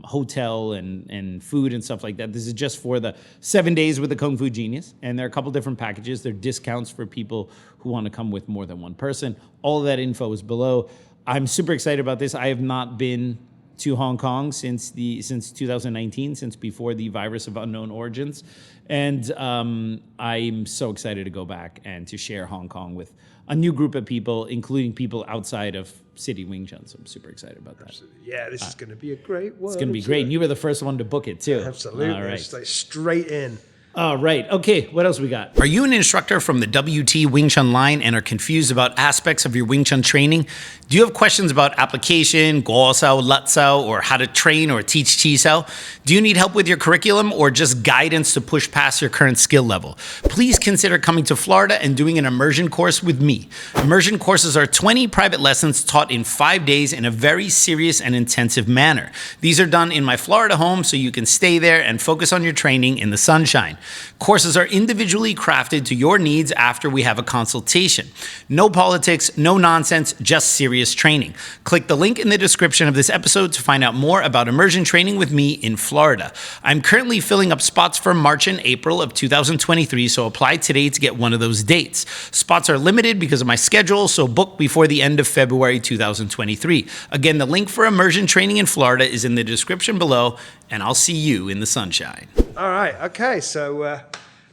hotel and food and stuff like that. This is just for the 7 days with the Kung Fu Genius. And there are a couple different packages. There are discounts for people who want to come with more than one person. All of that info is below. I'm super excited about this. I have not been to Hong Kong since 2019, since before the virus of unknown origins. And I'm so excited to go back and to share Hong Kong with a new group of people, including people outside of City Wing Chun. So I'm super excited about that. Yeah, this is going to be a great one. It's going to be great. And you were the first one to book it, too. Absolutely. All right. It's like straight in. All right. Okay, what else we got? Are you an instructor from the WT Wing Chun line and are confused about aspects of your Wing Chun training? Do you have questions about application, guo sao, lat sao, or how to train or teach chi sao? Do you need help with your curriculum or just guidance to push past your current skill level? Please consider coming to Florida and doing an immersion course with me. Immersion courses are 20 private lessons taught in 5 days in a very serious and intensive manner. These are done in my Florida home so you can stay there and focus on your training in the sunshine. Courses are individually crafted to your needs after we have a consultation. No politics, no nonsense, just serious training. Click the link in the description of this episode to find out more about immersion training with me in Florida. I'm currently filling up spots for March and April of 2023, so apply today to get one of those dates. Spots are limited because of my schedule, so book before the end of February 2023. Again, the link for immersion training in Florida is in the description below, and I'll see you in the sunshine. All right. Okay. So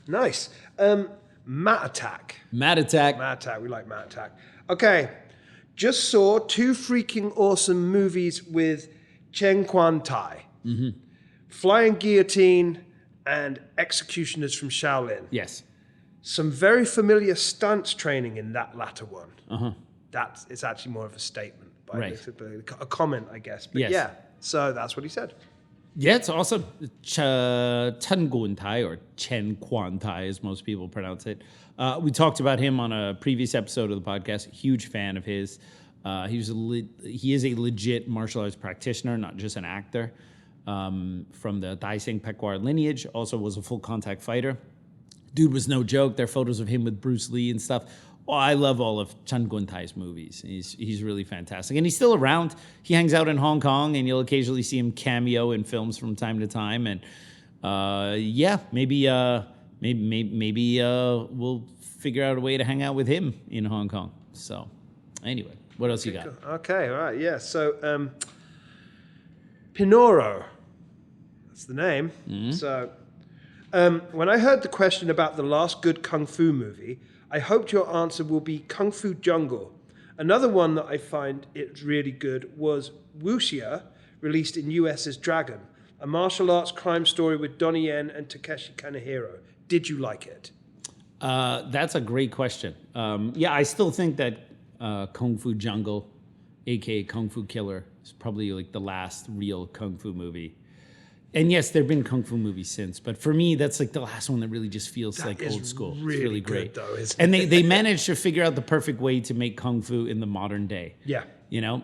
nice. Mat Attack. Mat Attack. Mat Attack. We like Mat Attack. Okay. Just saw 2 freaking awesome movies with Chen Quan Tai. Mm-hmm. Flying Guillotine and Executioners from Shaolin. Yes. Some very familiar stunts training in that latter one. Uh-huh. It's actually more of a statement. Right. A comment, I guess. But yes. Yeah. So that's what he said. Yeah, it's awesome. Chen Guan Tai, or Chen Quan Tai, as most people pronounce it. We talked about him on a previous episode of the podcast. Huge fan of his. He is a legit martial arts practitioner, not just an actor. From the Dyson Pequar lineage, also was a full contact fighter. Dude was no joke. There are photos of him with Bruce Lee and stuff. Oh, I love all of Chen Guan Tai's movies. He's really fantastic. And he's still around. He hangs out in Hong Kong, and you'll occasionally see him cameo in films from time to time. And maybe we'll figure out a way to hang out with him in Hong Kong. So anyway, what else you got? Okay, all right, yeah. So Pinoro, that's the name. Mm-hmm. So when I heard the question about the last good Kung Fu movie, I hoped your answer will be Kung Fu Jungle. Another one that I find it really good was Wuxia, released in US as Dragon, a martial arts crime story with Donnie Yen and Takeshi Kanehiro. Did you like it? That's a great question. I still think that Kung Fu Jungle, aka Kung Fu Killer, is probably like the last real Kung Fu movie. And yes, there have been Kung Fu movies since, but for me, that's like the last one that really just feels like old school. Really, it's really good, great. though, isn't and it? they managed to figure out the perfect way to make Kung Fu in the modern day. Yeah. You know,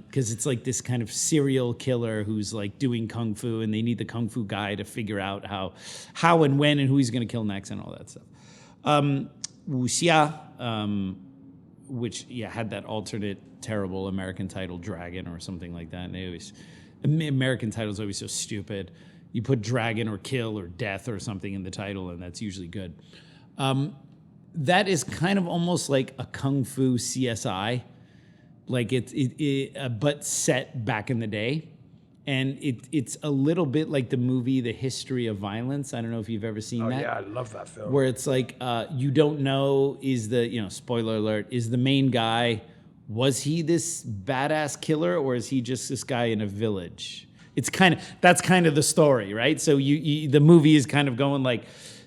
because it's like this kind of serial killer who's like doing Kung Fu, and they need the Kung Fu guy to figure out how and when and who he's going to kill next and all that stuff. Wuxia, which had that alternate terrible American title, Dragon or something like that. And American title's always so stupid. You put Dragon or Kill or Death or something in the title, and that's usually good. That is kind of almost like a Kung Fu CSI, like but set back in the day. And it's a little bit like the movie The History of Violence. I don't know if you've ever seen that. Oh, yeah, I love that film. Where it's like, you don't know, spoiler alert, is the main guy, was he this badass killer or is he just this guy in a village? that's kind of the story, right? So the movie is kind of going like,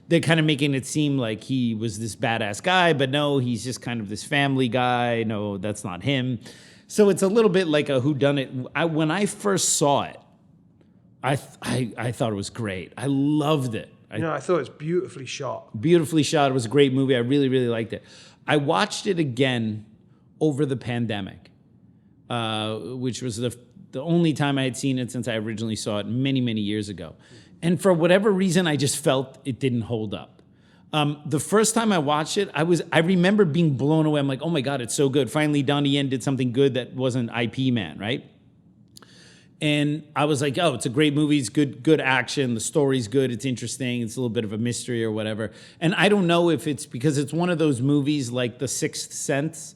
they're kind of making it seem like he was this badass guy, but no, he's just kind of this family guy. No, that's not him. So it's a little bit like a whodunit. When I first saw it, I thought it was great. I loved it. I thought it was beautifully shot. Beautifully shot. It was a great movie. I really, really liked it. I watched it again over the pandemic, which was the only time I had seen it since I originally saw it many, many years ago. And for whatever reason, I just felt it didn't hold up. The first time I watched it, I remember being blown away. I'm like, oh my God, it's so good. Finally, Donnie Yen did something good that wasn't IP Man, right? And I was like, oh, it's a great movie. It's good action. The story's good. It's interesting. It's a little bit of a mystery or whatever. And I don't know if it's because it's one of those movies like The Sixth Sense,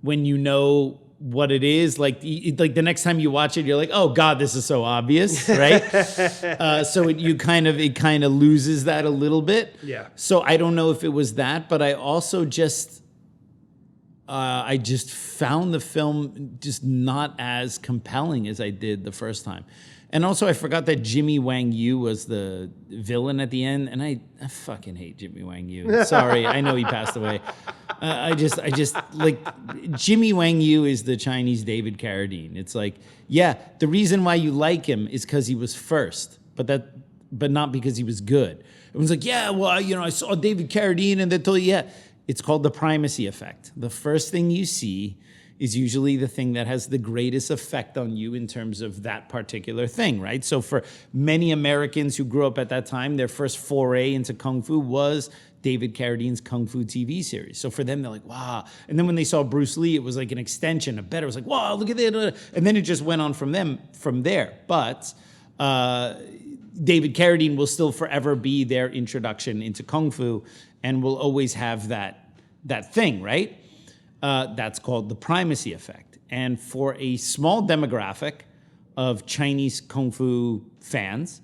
when you know what it is, like the next time you watch it, you're like, oh God, this is so obvious, right? So it kind of loses that a little bit. Yeah. So I don't know if it was that, but I also just found the film just not as compelling as I did the first time. And also I forgot that Jimmy Wang Yu was the villain at the end, and I fucking hate Jimmy Wang Yu. Sorry, I know he passed away. I just like Jimmy Wang Yu is the Chinese David Carradine. It's like, yeah, the reason why you like him is because he was first, but not because he was good. Everyone's like, yeah, well, I saw David Carradine, and they told you, yeah. It's called the primacy effect. The first thing you see is usually the thing that has the greatest effect on you in terms of that particular thing, right? So for many Americans who grew up at that time, their first foray into Kung Fu was David Carradine's Kung Fu TV series. So for them, they're like, wow. And then when they saw Bruce Lee, it was like an extension, a better. It was like, wow, look at that. And then it just went on from there. But David Carradine will still forever be their introduction into Kung Fu and will always have that thing, right? That's called the primacy effect. And for a small demographic of Chinese Kung Fu fans,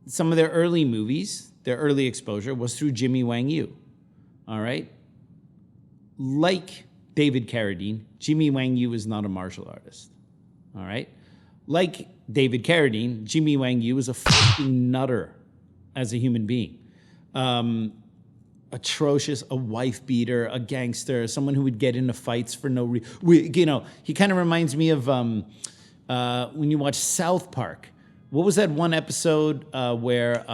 some of their early movies, their early exposure was through Jimmy Wang Yu, all right? Like David Carradine, Jimmy Wang Yu is not a martial artist, all right? Like David Carradine, Jimmy Wang Yu is a fucking nutter as a human being. Atrocious, a wife beater, a gangster, someone who would get into fights for no reason. He kind of reminds me of when you watch South Park. What was that one episode where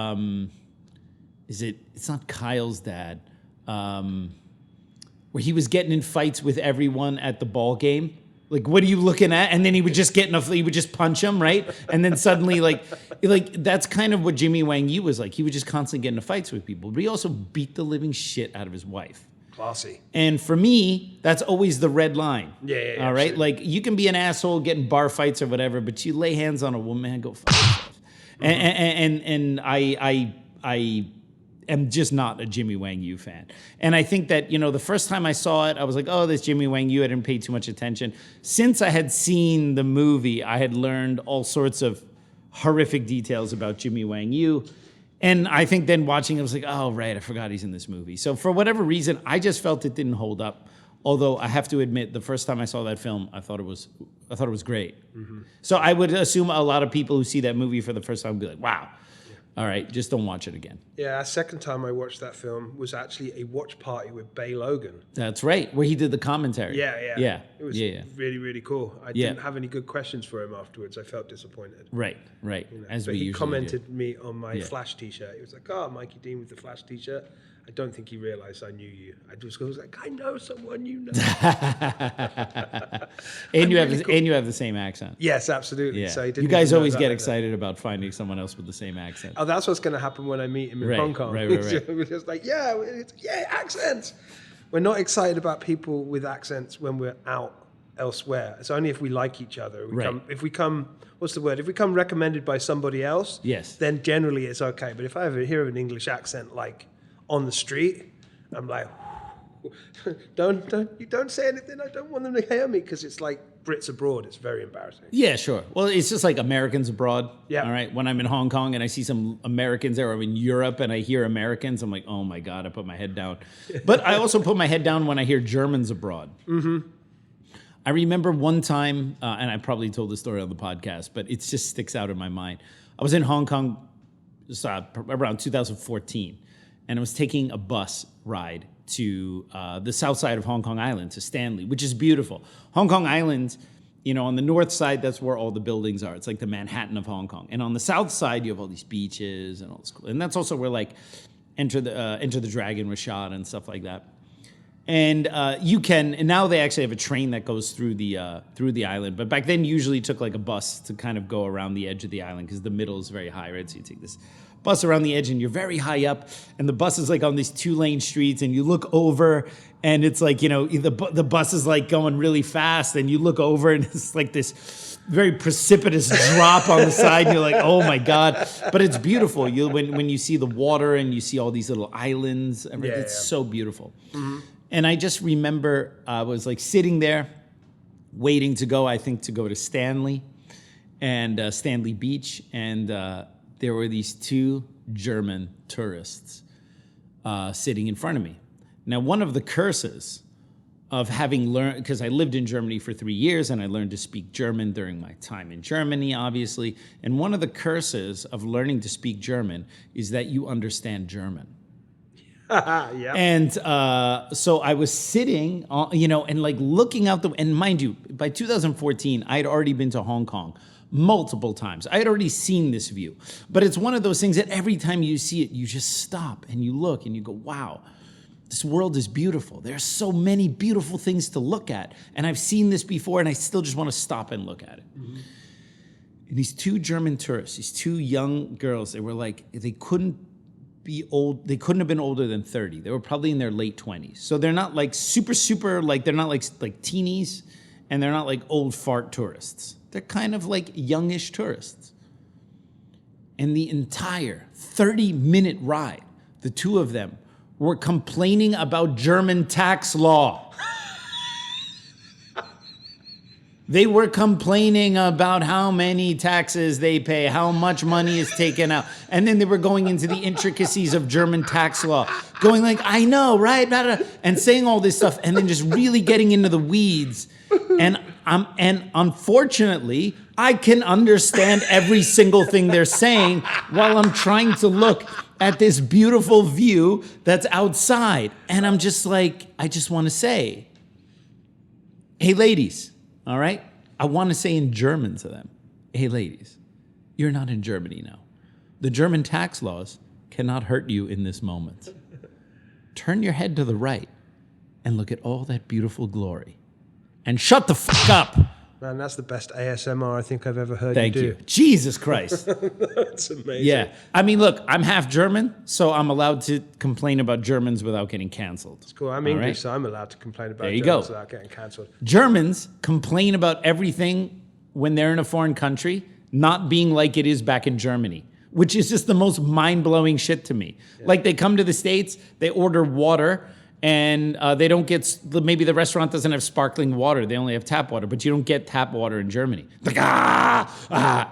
it's not Kyle's dad, where he was getting in fights with everyone at the ball game? Like, what are you looking at? And then he would just he would just punch him, right? And then suddenly, like that's kind of what Jimmy Wang Yu was like. He would just constantly get into fights with people, but he also beat the living shit out of his wife. Classy. And for me, that's always the red line. Yeah. All right, like you can be an asshole, get in bar fights or whatever, but you lay hands on a woman, go fuck yourself. And I am just not a Jimmy Wang Yu fan. And I think that, the first time I saw it, I was like, oh, this Jimmy Wang Yu. I didn't pay too much attention. Since I had seen the movie, I had learned all sorts of horrific details about Jimmy Wang Yu. And I think then watching it, I was like, oh, right, I forgot he's in this movie. So for whatever reason, I just felt it didn't hold up. Although I have to admit, the first time I saw that film, I thought it was great. Mm-hmm. So I would assume a lot of people who see that movie for the first time would be like, wow. All right, just don't watch it again. Yeah, second time I watched that film was actually a watch party with Bay Logan. That's right, where he did the commentary. Yeah. It was really, really cool. I didn't Yeah. have any good questions for him afterwards. I felt disappointed. Right. As but we he usually commented do. me on my Flash T-shirt. He was like, "Oh, Mikey Deane with the Flash T-shirt." I don't think he realized I knew you. I just was like, "I know someone you know." And you have the same accent. Yes, absolutely. Yeah. So he didn't you guys even know always that get like excited about finding someone else with the same accent. Oh, that's what's going to happen when I meet him in Right, Hong Kong. right. We're just like, accents. We're not excited about people with accents when we're out elsewhere. It's only if we like each other. If we come recommended by somebody else, Yes. then generally it's okay. But if I ever hear an English accent like on the street, I'm like, don't say anything. I don't want them to hear me, because it's like Brits abroad. It's very embarrassing. Yeah, sure. Well, it's just like Americans abroad. Yeah. All right. When I'm in Hong Kong and I see some Americans there, or I'm in Europe and I hear Americans, I'm like, oh my God, I put my head down. But I also put my head down when I hear Germans abroad. Mm-hmm. I remember one time, and I probably told this story on the podcast, but it just sticks out in my mind. I was in Hong Kong around 2014, and I was taking a bus ride to the south side of Hong Kong Island, to Stanley, which is beautiful. Hong Kong Island, on the north side, that's where all the buildings are. It's like the Manhattan of Hong Kong. And on the south side, you have all these beaches and all this cool. And that's also where like Enter the Dragon was shot and stuff like that. And and now they actually have a train that goes through the island. But back then, you usually took like a bus to kind of go around the edge of the island because the middle is very high, right? So you take this bus around the edge and you're very high up, and the bus is like on these 2-lane streets, and you look over and it's like, the bus is like going really fast, and you look over and it's like this very precipitous drop on the side, and you're like, oh my God. But it's beautiful. When you see the water and you see all these little islands, it's so beautiful. Mm-hmm. And I just remember I was like sitting there waiting to go to Stanley and Stanley Beach, and there were these 2 German tourists sitting in front of me. Now, one of the curses of having learned, because I lived in Germany for 3 years and I learned to speak German during my time in Germany, obviously. And one of the curses of learning to speak German is that you understand German. Yeah. And so I was sitting, and like looking out and mind you, by 2014, I had already been to Hong Kong multiple times. I had already seen this view. But it's one of those things that every time you see it, you just stop and you look and you go, wow, this world is beautiful. There are so many beautiful things to look at. And I've seen this before, and I still just want to stop and look at it. Mm-hmm. And these 2 German tourists, these 2 young girls, they were like, they couldn't have been older than 30. They were probably in their late 20s. So they're not like super, like they're not like teenies, and they're not like old fart tourists. They're kind of like youngish tourists. And the entire 30-minute ride, the 2 of them were complaining about German tax law. They were complaining about how many taxes they pay, how much money is taken out. And then they were going into the intricacies of German tax law, going like, I know, right? And saying all this stuff, and then just really getting into the weeds. And unfortunately, I can understand every single thing they're saying while I'm trying to look at this beautiful view that's outside. And I'm just like, I just want to say, hey, ladies. All right? I want to say in German to them, hey, ladies, you're not in Germany now. The German tax laws cannot hurt you in this moment. Turn your head to the right and look at all that beautiful glory. And shut the fuck up. Man, that's the best ASMR I think I've ever heard Thank you do. you. Jesus Christ. That's amazing. Yeah. I mean, look, I'm half German, so I'm allowed to complain about Germans without getting canceled. It's cool. I'm English, so I'm allowed to complain about Germans Germans without getting cancelled. Germans complain about everything when they're in a foreign country not being like it is back in Germany, which is just the most mind-blowing shit to me. Yeah. Like, they come to the States, they order water, and they don't get, maybe the restaurant doesn't have sparkling water. They only have tap water, but you don't get tap water in Germany. Like,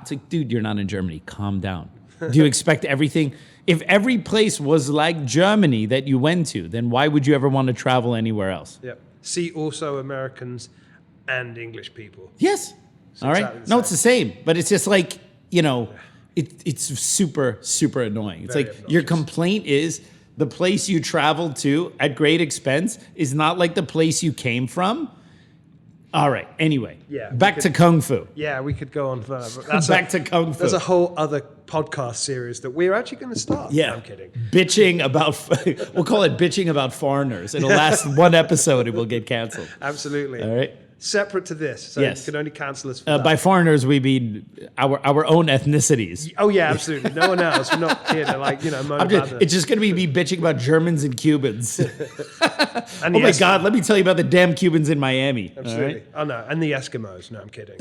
It's like, dude, you're not in Germany. Calm down. Do you expect everything? If every place was like Germany that you went to, then why would you ever want to travel anywhere else? Yep. See also Americans and English people. Yes. So all right. exactly No, it's the same, but it's just like, it's super, super annoying. It's Very like obnoxious. Your complaint is the place you traveled to at great expense is not like the place you came from. All right. Anyway, back to Kung Fu. Yeah, we could go on further. Back to Kung Fu. There's a whole other podcast series that we're actually going to start. Yeah. No, I'm kidding. Bitching about, we'll call it bitching about foreigners. It'll last one episode. It will get canceled. Absolutely. All right. Separate to this. So Yes. you can only cancel us for that. By foreigners, we mean our own ethnicities. Oh, yeah, absolutely. No one else. We're not here to, moan about It's just going to be me bitching about Germans and Cubans. And Oh my the God, let me tell you about the damn Cubans in Miami. Absolutely. All right? Oh, no. And the Eskimos. No, I'm kidding.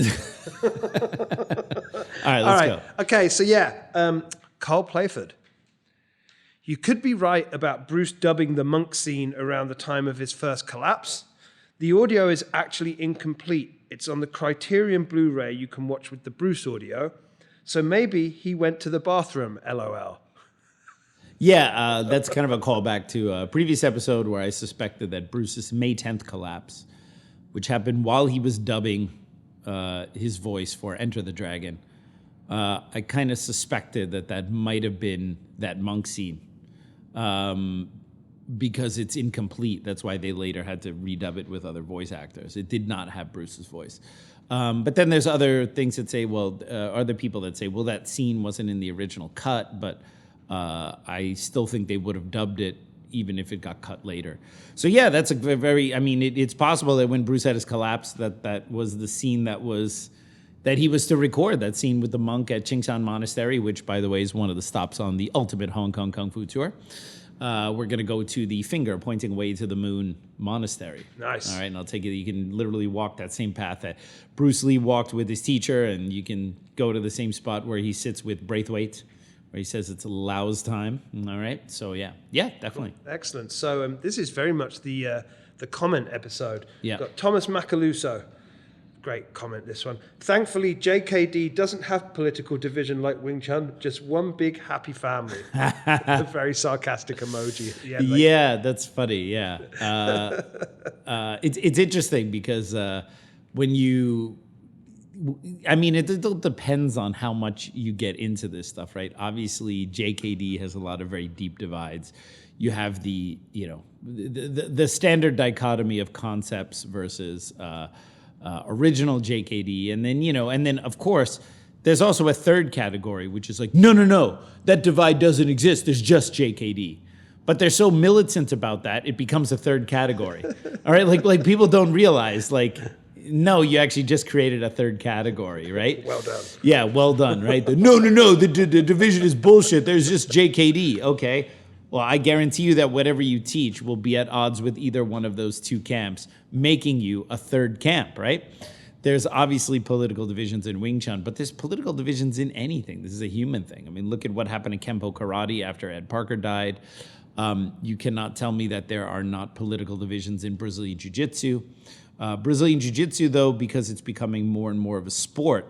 All right, let's go. Okay, so Carl Playford. You could be right about Bruce dubbing the monk scene around the time of his first collapse. The audio is actually incomplete. It's on the Criterion Blu-ray you can watch with the Bruce audio. So maybe he went to the bathroom, LOL. Yeah, that's kind of a callback to a previous episode where I suspected that Bruce's May 10th collapse which happened while he was dubbing his voice for Enter the Dragon. I kind of suspected that might have been that monk scene because it's incomplete. That's why they later had to redub it with other voice actors. It did not have Bruce's voice. But then there's other things that say, other people that say, well, that scene wasn't in the original cut, but I still think they would have dubbed it even if it got cut later. So yeah, that's a very, I mean, it's possible that when Bruce had his collapse, that was the scene that he was to record, that scene with the monk at Chingshan Monastery, which, by the way, is one of the stops on the ultimate Hong Kong Kung Fu tour. We're going to go to the finger pointing away to the moon monastery. Nice. All right, and I'll take you, you can literally walk that same path that Bruce Lee walked with his teacher, and you can go to the same spot where he sits with Braithwaite, where he says it's Lao's time. All right, so yeah, definitely. Excellent. So this is very much the comment episode. Yeah. Got Thomas Macaluso. Great comment, this one. Thankfully, JKD doesn't have political division like Wing Chun, just one big happy family. A very sarcastic emoji. Yeah, that's funny, yeah. It's interesting because when you... I mean, it depends on how much you get into this stuff, right? Obviously, JKD has a lot of very deep divides. You have the standard dichotomy of concepts versus... original JKD, and then of course there's also a third category, which is like no, that divide doesn't exist. There's just JKD, but they're so militant about that it becomes a third category. All right, like people don't realize no, you actually just created a third category, right? Well done. Yeah, well done, right? No, the division is bullshit. There's just JKD. Okay. Well, I guarantee you that whatever you teach will be at odds with either one of those two camps, making you a third camp, right? There's obviously political divisions in Wing Chun, but there's political divisions in anything. This is a human thing. I mean, look at what happened in Kempo Karate after Ed Parker died. You cannot tell me that there are not political divisions in Brazilian Jiu-Jitsu. Brazilian Jiu-Jitsu, though, because it's becoming more and more of a sport,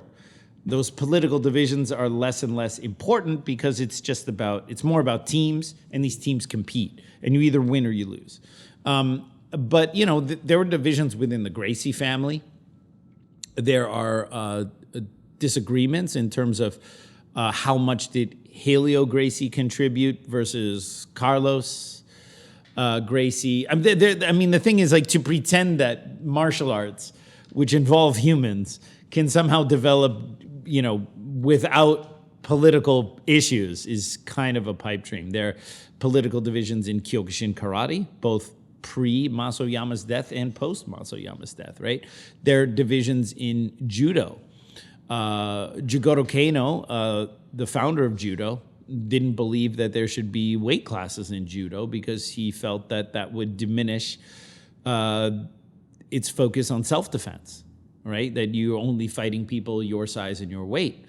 those political divisions are less and less important because it's more about teams, and these teams compete, and you either win or you lose. But, there were divisions within the Gracie family. There are disagreements in terms of how much did Helio Gracie contribute versus Carlos Gracie. The thing is, to pretend that martial arts, which involve humans, can somehow develop without political issues is kind of a pipe dream. There are political divisions in Kyokushin Karate, both pre-Masoyama's death and post-Masoyama's death, right? There are divisions in Judo. Jigoro Kano, the founder of Judo, didn't believe that there should be weight classes in Judo because he felt that would diminish its focus on self-defense. Right, that you're only fighting people your size and your weight.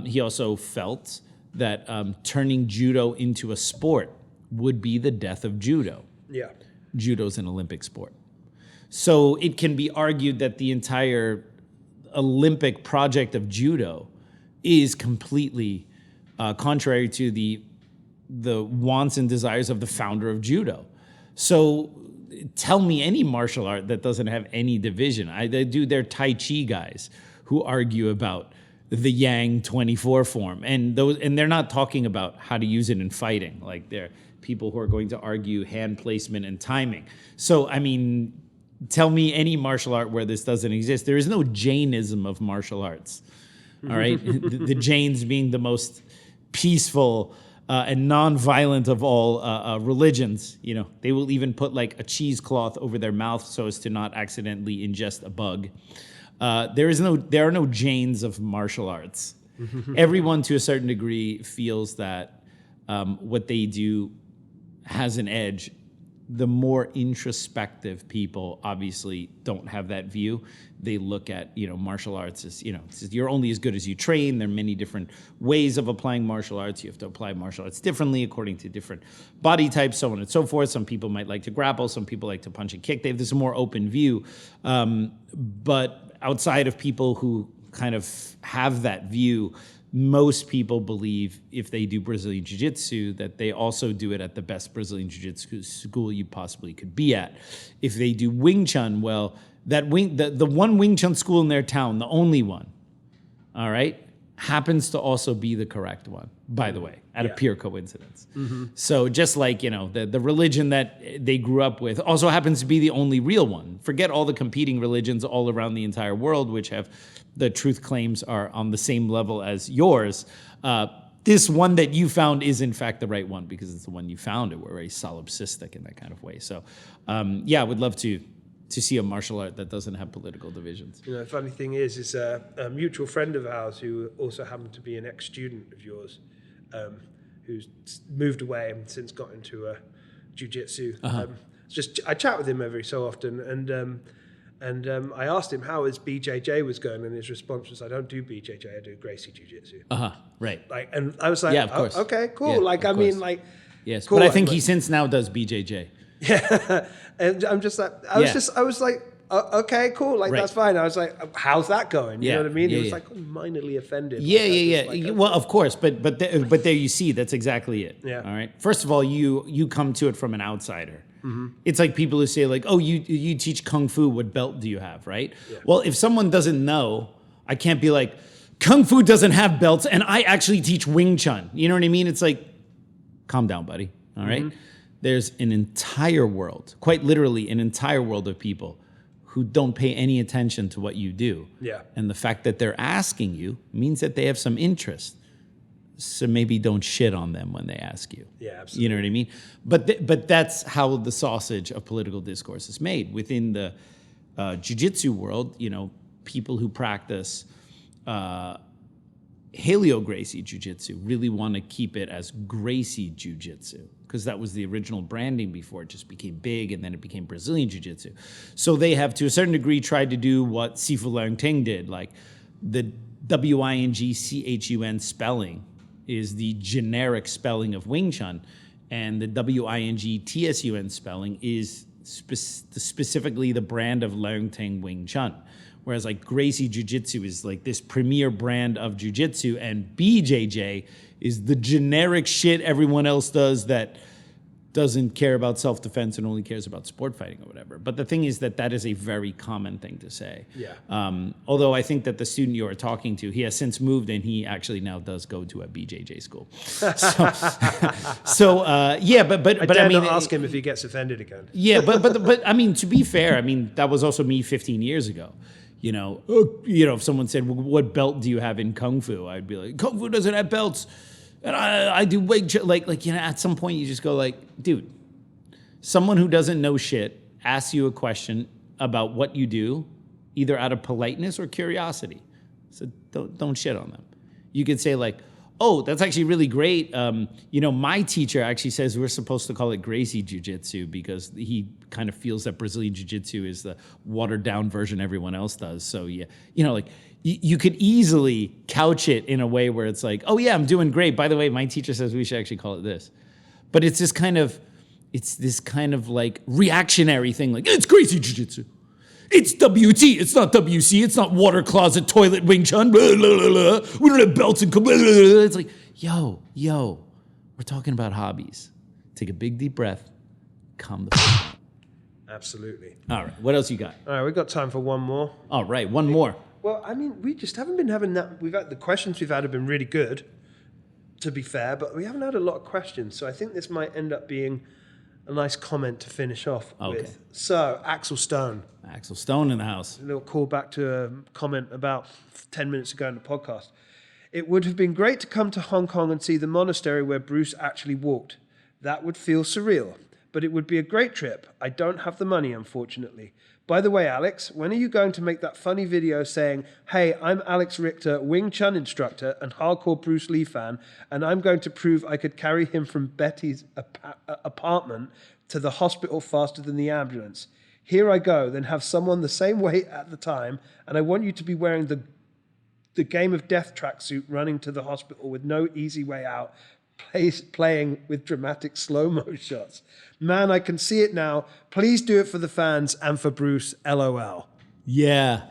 He also felt that turning judo into a sport would be the death of judo. Yeah. Judo's an Olympic sport. So it can be argued that the entire Olympic project of judo is completely contrary to the wants and desires of the founder of judo. So tell me any martial art that doesn't have any division. They're Tai Chi guys who argue about the Yang 24 form, and they're not talking about how to use it in fighting. Like, they're people who are going to argue hand placement and timing. So, tell me any martial art where this doesn't exist. There is no Jainism of martial arts. All right, the Jains being the most peaceful and non-violent of all religions. They will even put a cheesecloth over their mouth so as to not accidentally ingest a bug. There are no Jains of martial arts. Everyone, to a certain degree, feels that what they do has an edge. The more introspective people obviously don't have that view. They look at, martial arts as, you're only as good as you train. There are many different ways of applying martial arts. You have to apply martial arts differently according to different body types, so on and so forth. Some people might like to grapple. Some people like to punch and kick. They have this more open view. But outside of people who kind of have that view, most people believe if they do Brazilian Jiu-Jitsu that they also do it at the best Brazilian Jiu-Jitsu school you possibly could be at. If they do Wing Chun, well, the one Wing Chun school in their town, the only one, all right, happens to also be the correct one, by the way, out of pure coincidence. So just like, the religion that they grew up with also happens to be the only real one. Forget all the competing religions all around the entire world, which have the truth claims are on the same level as yours. This one that you found is in fact the right one because it's the one you found. We're very solipsistic in that kind of way. So I would love to see a martial art that doesn't have political divisions. The funny thing is a mutual friend of ours who also happened to be an ex-student of yours, who's moved away and since got into jiu-jitsu. I chat with him every so often, and I asked him how his BJJ was going, and his response was, "I don't do BJJ, I do Gracie Jiu-Jitsu." Right. And I was like, of course. Okay, cool. Yes, cool. but I think he since now does BJJ. Yeah, and I'm just like, I was like, okay, cool, that's fine. I was like, how's that going? You know what I mean? It was like minorly offended. Well, of course, but there you see, that's exactly it. Yeah. All right. First of all, you come to it from an outsider. It's like people who say like, oh, you teach Kung Fu, what belt do you have, right? Yeah. Well, if someone doesn't know, I can't be like, Kung Fu doesn't have belts, and I actually teach Wing Chun. You know what I mean? It's like, calm down, buddy. All right. There's an entire world, quite literally an entire world of people who don't pay any attention to what you do. Yeah. And the fact that they're asking you means that they have some interest. So maybe don't shit on them when they ask you. Yeah, absolutely. You know what I mean? But that's how the sausage of political discourse is made. Within the jiu-jitsu world, people who practice Haleo Gracie Jiu-Jitsu really want to keep it as Gracie Jiu-Jitsu because that was the original branding before it just became big and then it became Brazilian Jiu-Jitsu. So they have, to a certain degree, tried to do what Sifu Leung Ting did. Like the WINGCHUN spelling is the generic spelling of Wing Chun, and the WINGTSUN spelling is specifically the brand of Leung Ting Wing Chun. Whereas like Gracie Jiu-Jitsu is like this premier brand of Jiu-Jitsu, and BJJ is the generic shit everyone else does that doesn't care about self-defense and only cares about sport fighting or whatever. But the thing is that is a very common thing to say. Yeah. Although I think that the student you are talking to, he has since moved and he actually now does go to a BJJ school. But I mean, not ask him if he gets offended again. Yeah, but I mean, to be fair, I mean, that was also me 15 years ago. If someone said, well, "What belt do you have in Kung Fu?" I'd be like, "Kung Fu doesn't have belts, and I do Wing Chun." At some point you just go like, "Dude, someone who doesn't know shit asks you a question about what you do, either out of politeness or curiosity. So don't shit on them. You could say like, oh, that's actually really great. My teacher actually says we're supposed to call it Gracie Jiu-Jitsu because he kind of feels that Brazilian Jiu-Jitsu is the watered down version everyone else does. So yeah, you could easily couch it in a way where it's like, oh yeah, I'm doing great. By the way, my teacher says we should actually call it this. But it's this kind of like reactionary thing, like it's Gracie Jiu-Jitsu. It's WT, it's not WC, it's not water closet, toilet, Wing Chun, blah, blah, blah, blah. We don't have belts and blah, blah, blah. It's like, yo, we're talking about hobbies. Take a big deep breath, calm the f*** down. Absolutely. All right, what else you got? All right, we've got time for one more. All right, one more. Well, I mean, we just haven't been having that. The questions we've had have been really good, to be fair, but we haven't had a lot of questions. So I think this might end up being a nice comment to finish off with. So, Axel Stone in the house. A little callback to a comment about 10 minutes ago in the podcast. It would have been great to come to Hong Kong and see the monastery where Bruce actually walked. That would feel surreal, but it would be a great trip. I don't have the money, unfortunately. By the way, Alex, when are you going to make that funny video saying, hey, I'm Alex Richter, Wing Chun instructor and hardcore Bruce Lee fan, and I'm going to prove I could carry him from Betty's apartment to the hospital faster than the ambulance. Here I go, then have someone the same weight at the time, and I want you to be wearing the Game of Death tracksuit running to the hospital with no easy way out, playing with dramatic slow-mo shots. Man, I can see it now. Please do it for the fans and for Bruce, LOL. Yeah.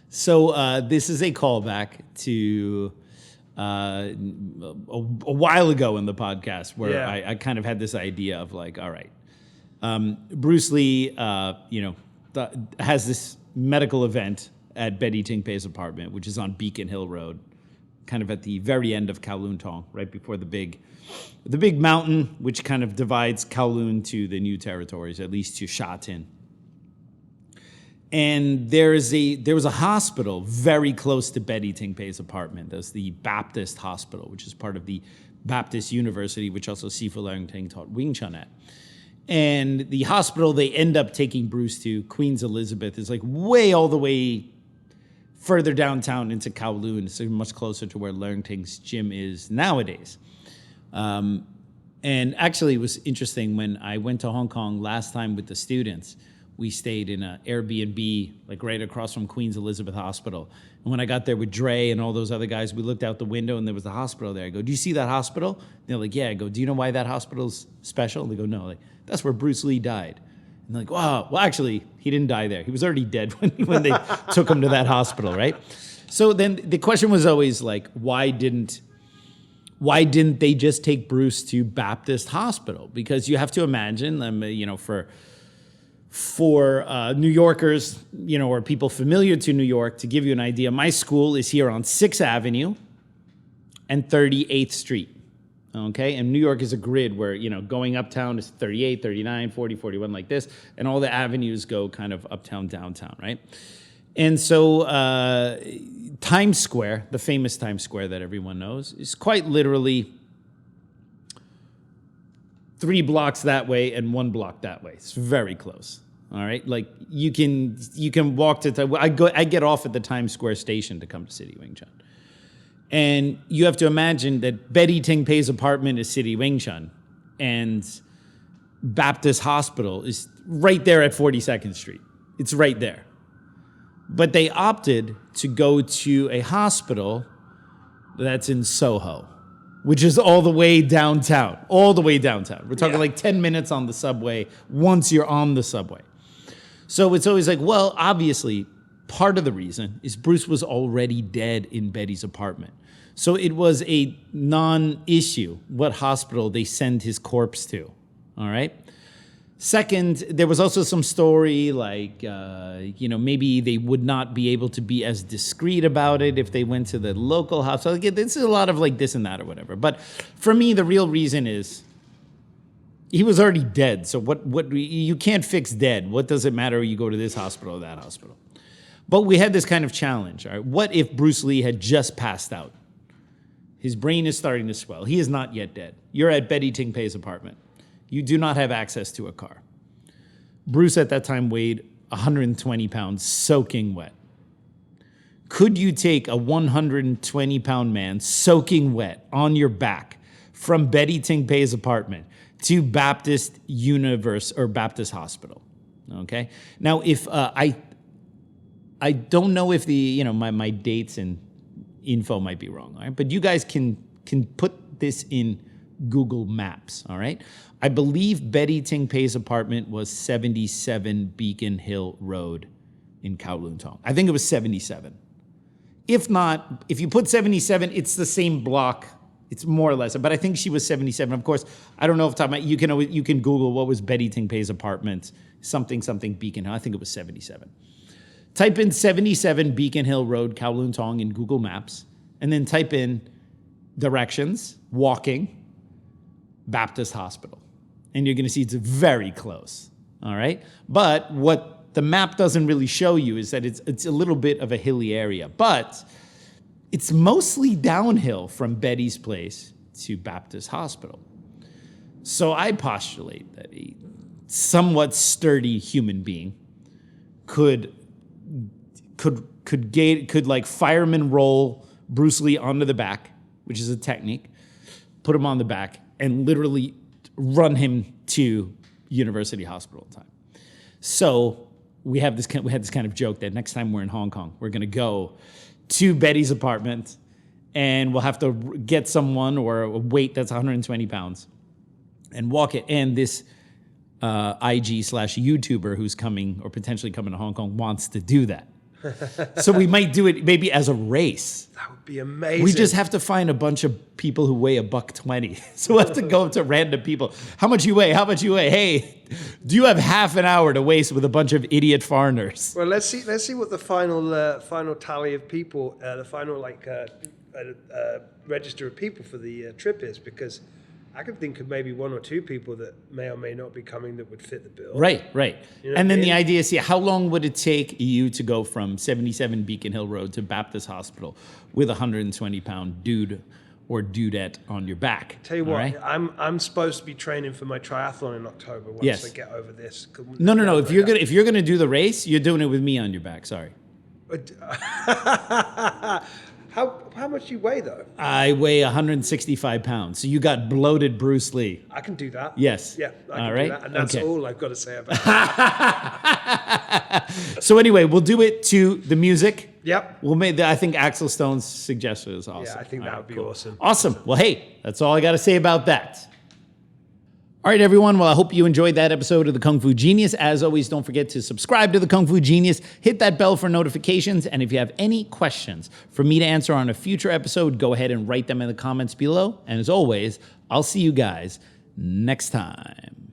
So this is a callback to a while ago in the podcast where I kind of had this idea of like, all right, Bruce Lee, has this medical event at Betty Ting Pei's apartment, which is on Beacon Hill Road, kind of at the very end of Kowloon Tong, right before the big mountain, which kind of divides Kowloon to the new territories, at least to Sha Tin. And there was a hospital very close to Betty Ting Pei's apartment. There's the Baptist Hospital, which is part of the Baptist University, which also Sifu Leung Ting taught Wing Chun at. And the hospital they end up taking Bruce to, Queen's Elizabeth, is like way all the way further downtown into Kowloon. It's much closer to where Leung Ting's gym is nowadays. And actually, it was interesting when I went to Hong Kong last time with the students. We stayed in an Airbnb, like right across from Queen's Elizabeth Hospital. And when I got there with Dre and all those other guys, we looked out the window and there was a hospital there. I go, do you see that hospital? And they're like, yeah. I go, do you know why that hospital's special? And they go, no. Like, that's where Bruce Lee died. And they're like, wow. Well, actually, he didn't die there. He was already dead when they took him to that hospital, right? So then the question was always like, why didn't they just take Bruce to Baptist Hospital? Because you have to imagine, for New Yorkers, or people familiar to New York, to give you an idea, my school is here on 6th Avenue and 38th Street, okay? And New York is a grid where, going uptown is 38, 39, 40, 41, like this, and all the avenues go kind of uptown, downtown, right? And so Times Square, the famous Times Square that everyone knows, is quite literally 3 blocks that way and 1 block that way. It's very close. All right, like you can walk to. I get off at the Times Square station to come to City Wing Chun, and you have to imagine that Betty Ting Pei's apartment is City Wing Chun, and Baptist Hospital is right there at 42nd Street. It's right there, but they opted to go to a hospital that's in Soho, which is all the way downtown. We're talking like 10 minutes on the subway once you're on the subway. So it's always like, well, obviously, part of the reason is Bruce was already dead in Betty's apartment. So it was a non-issue what hospital they send his corpse to, all right? Second, there was also some story like, maybe they would not be able to be as discreet about it if they went to the local hospital. Like, this is a lot of like this and that or whatever. But for me, the real reason is he was already dead. So what you can't fix dead. What does it matter? You go to this hospital or that hospital. But we had this kind of challenge. All right? What if Bruce Lee had just passed out? His brain is starting to swell. He is not yet dead. You're at Betty Ting Pei's apartment. You do not have access to a car. Bruce at that time weighed 120 pounds, soaking wet. Could you take a 120-pound man soaking wet on your back from Betty Ting Pei's apartment to Baptist Baptist Hospital? Okay. Now, if I don't know if my dates and info might be wrong, all right? But you guys can put this in Google Maps, all right? I believe Betty Ting Pei's apartment was 77 Beacon Hill Road in Kowloon Tong. I think it was 77. If not, if you put 77, it's the same block. It's more or less, but I think she was 77. Of course, I don't know if you can Google what was Betty Ting Pei's apartment, something Beacon Hill. I think it was 77. Type in 77 Beacon Hill Road, Kowloon Tong in Google Maps, and then type in directions, walking, Baptist Hospital. And you're going to see it's very close, all right? But what the map doesn't really show you is that it's a little bit of a hilly area, but it's mostly downhill from Betty's place to Baptist Hospital. So I postulate that a somewhat sturdy human being could like fireman roll Bruce Lee onto the back, which is a technique, put him on the back, and literally run him to University Hospital time. So we had this kind of joke that next time we're in Hong Kong, we're going to go to Betty's apartment, and we'll have to get someone or a weight that's 120 pounds and walk it. And this IG/YouTuber who's coming or potentially coming to Hong Kong wants to do that. So we might do it maybe as a race. That would be amazing. We just have to find a bunch of people who weigh $120. So we have to go up to random people. How much you weigh? How much you weigh? Hey, do you have half an hour to waste with a bunch of idiot foreigners? Well, let's see what the final tally of people, the final register of people for the trip is, because I can think of maybe one or two people that may or may not be coming that would fit the bill. Right. You know And then what I the mean? idea is, how long would it take you to go from 77 Beacon Hill Road to Baptist Hospital with a 120-pound dude or dudette on your back? Tell you All what, right? I'm supposed to be training for my triathlon in October once Yes. I get over this. No. If you're gonna do the race, you're doing it with me on your back. Sorry. How much do you weigh though? I weigh 165 pounds. So you got bloated Bruce Lee. I can do that. Yes. Yeah, I can All do right. that. And that's Okay. all I've got to say about it. So anyway, we'll do it to the music. Yep. We'll make I think Axel Stone's suggestion is awesome. Yeah, I think that would be awesome. Awesome. Well, hey, that's all I got to say about that. All right, everyone. Well, I hope you enjoyed that episode of the Kung Fu Genius. As always, don't forget to subscribe to the Kung Fu Genius, hit that bell for notifications, and if you have any questions for me to answer on a future episode, go ahead and write them in the comments below. And as always, I'll see you guys next time.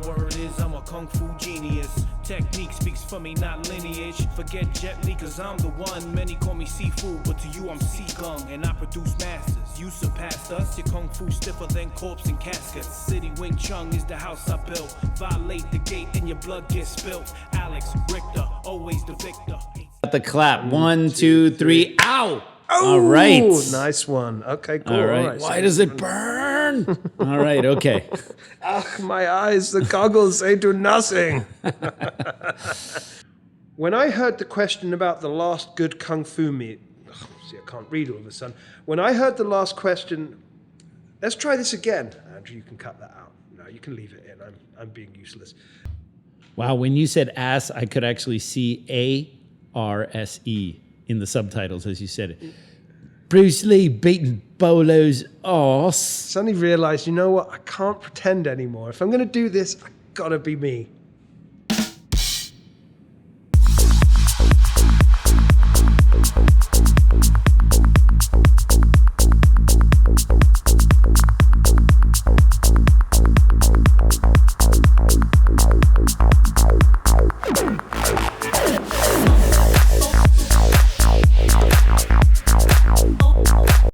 Word is I'm a kung fu genius. Technique speaks for me, not lineage. Forget Jet Li, cause I'm the one. Many call me seafood, but to you I'm sea gung. And I produce masters. You surpassed us. Your kung fu stiffer than corpse and caskets. City Wing Chun is the house I built. Violate the gate and your blood gets spilt. Alex Richter, always the victor. Got the clap. 1, 2, 3. Ow! All right. Ooh, nice one. Okay, cool. All right. Why does it burn? All right. Okay. My eyes, the goggles, they do nothing. When I heard the question about the last good kung fu meet, see, I can't read all of a sudden. When I heard the last question, let's try this again. Andrew, you can cut that out. No, you can leave it in. I'm being useless. Wow. When you said ass, I could actually see ARSE in the subtitles as you said it. Bruce Lee beating Bolo's ass. Suddenly realized, you know what? I can't pretend anymore. If I'm going to do this, I gotta be me.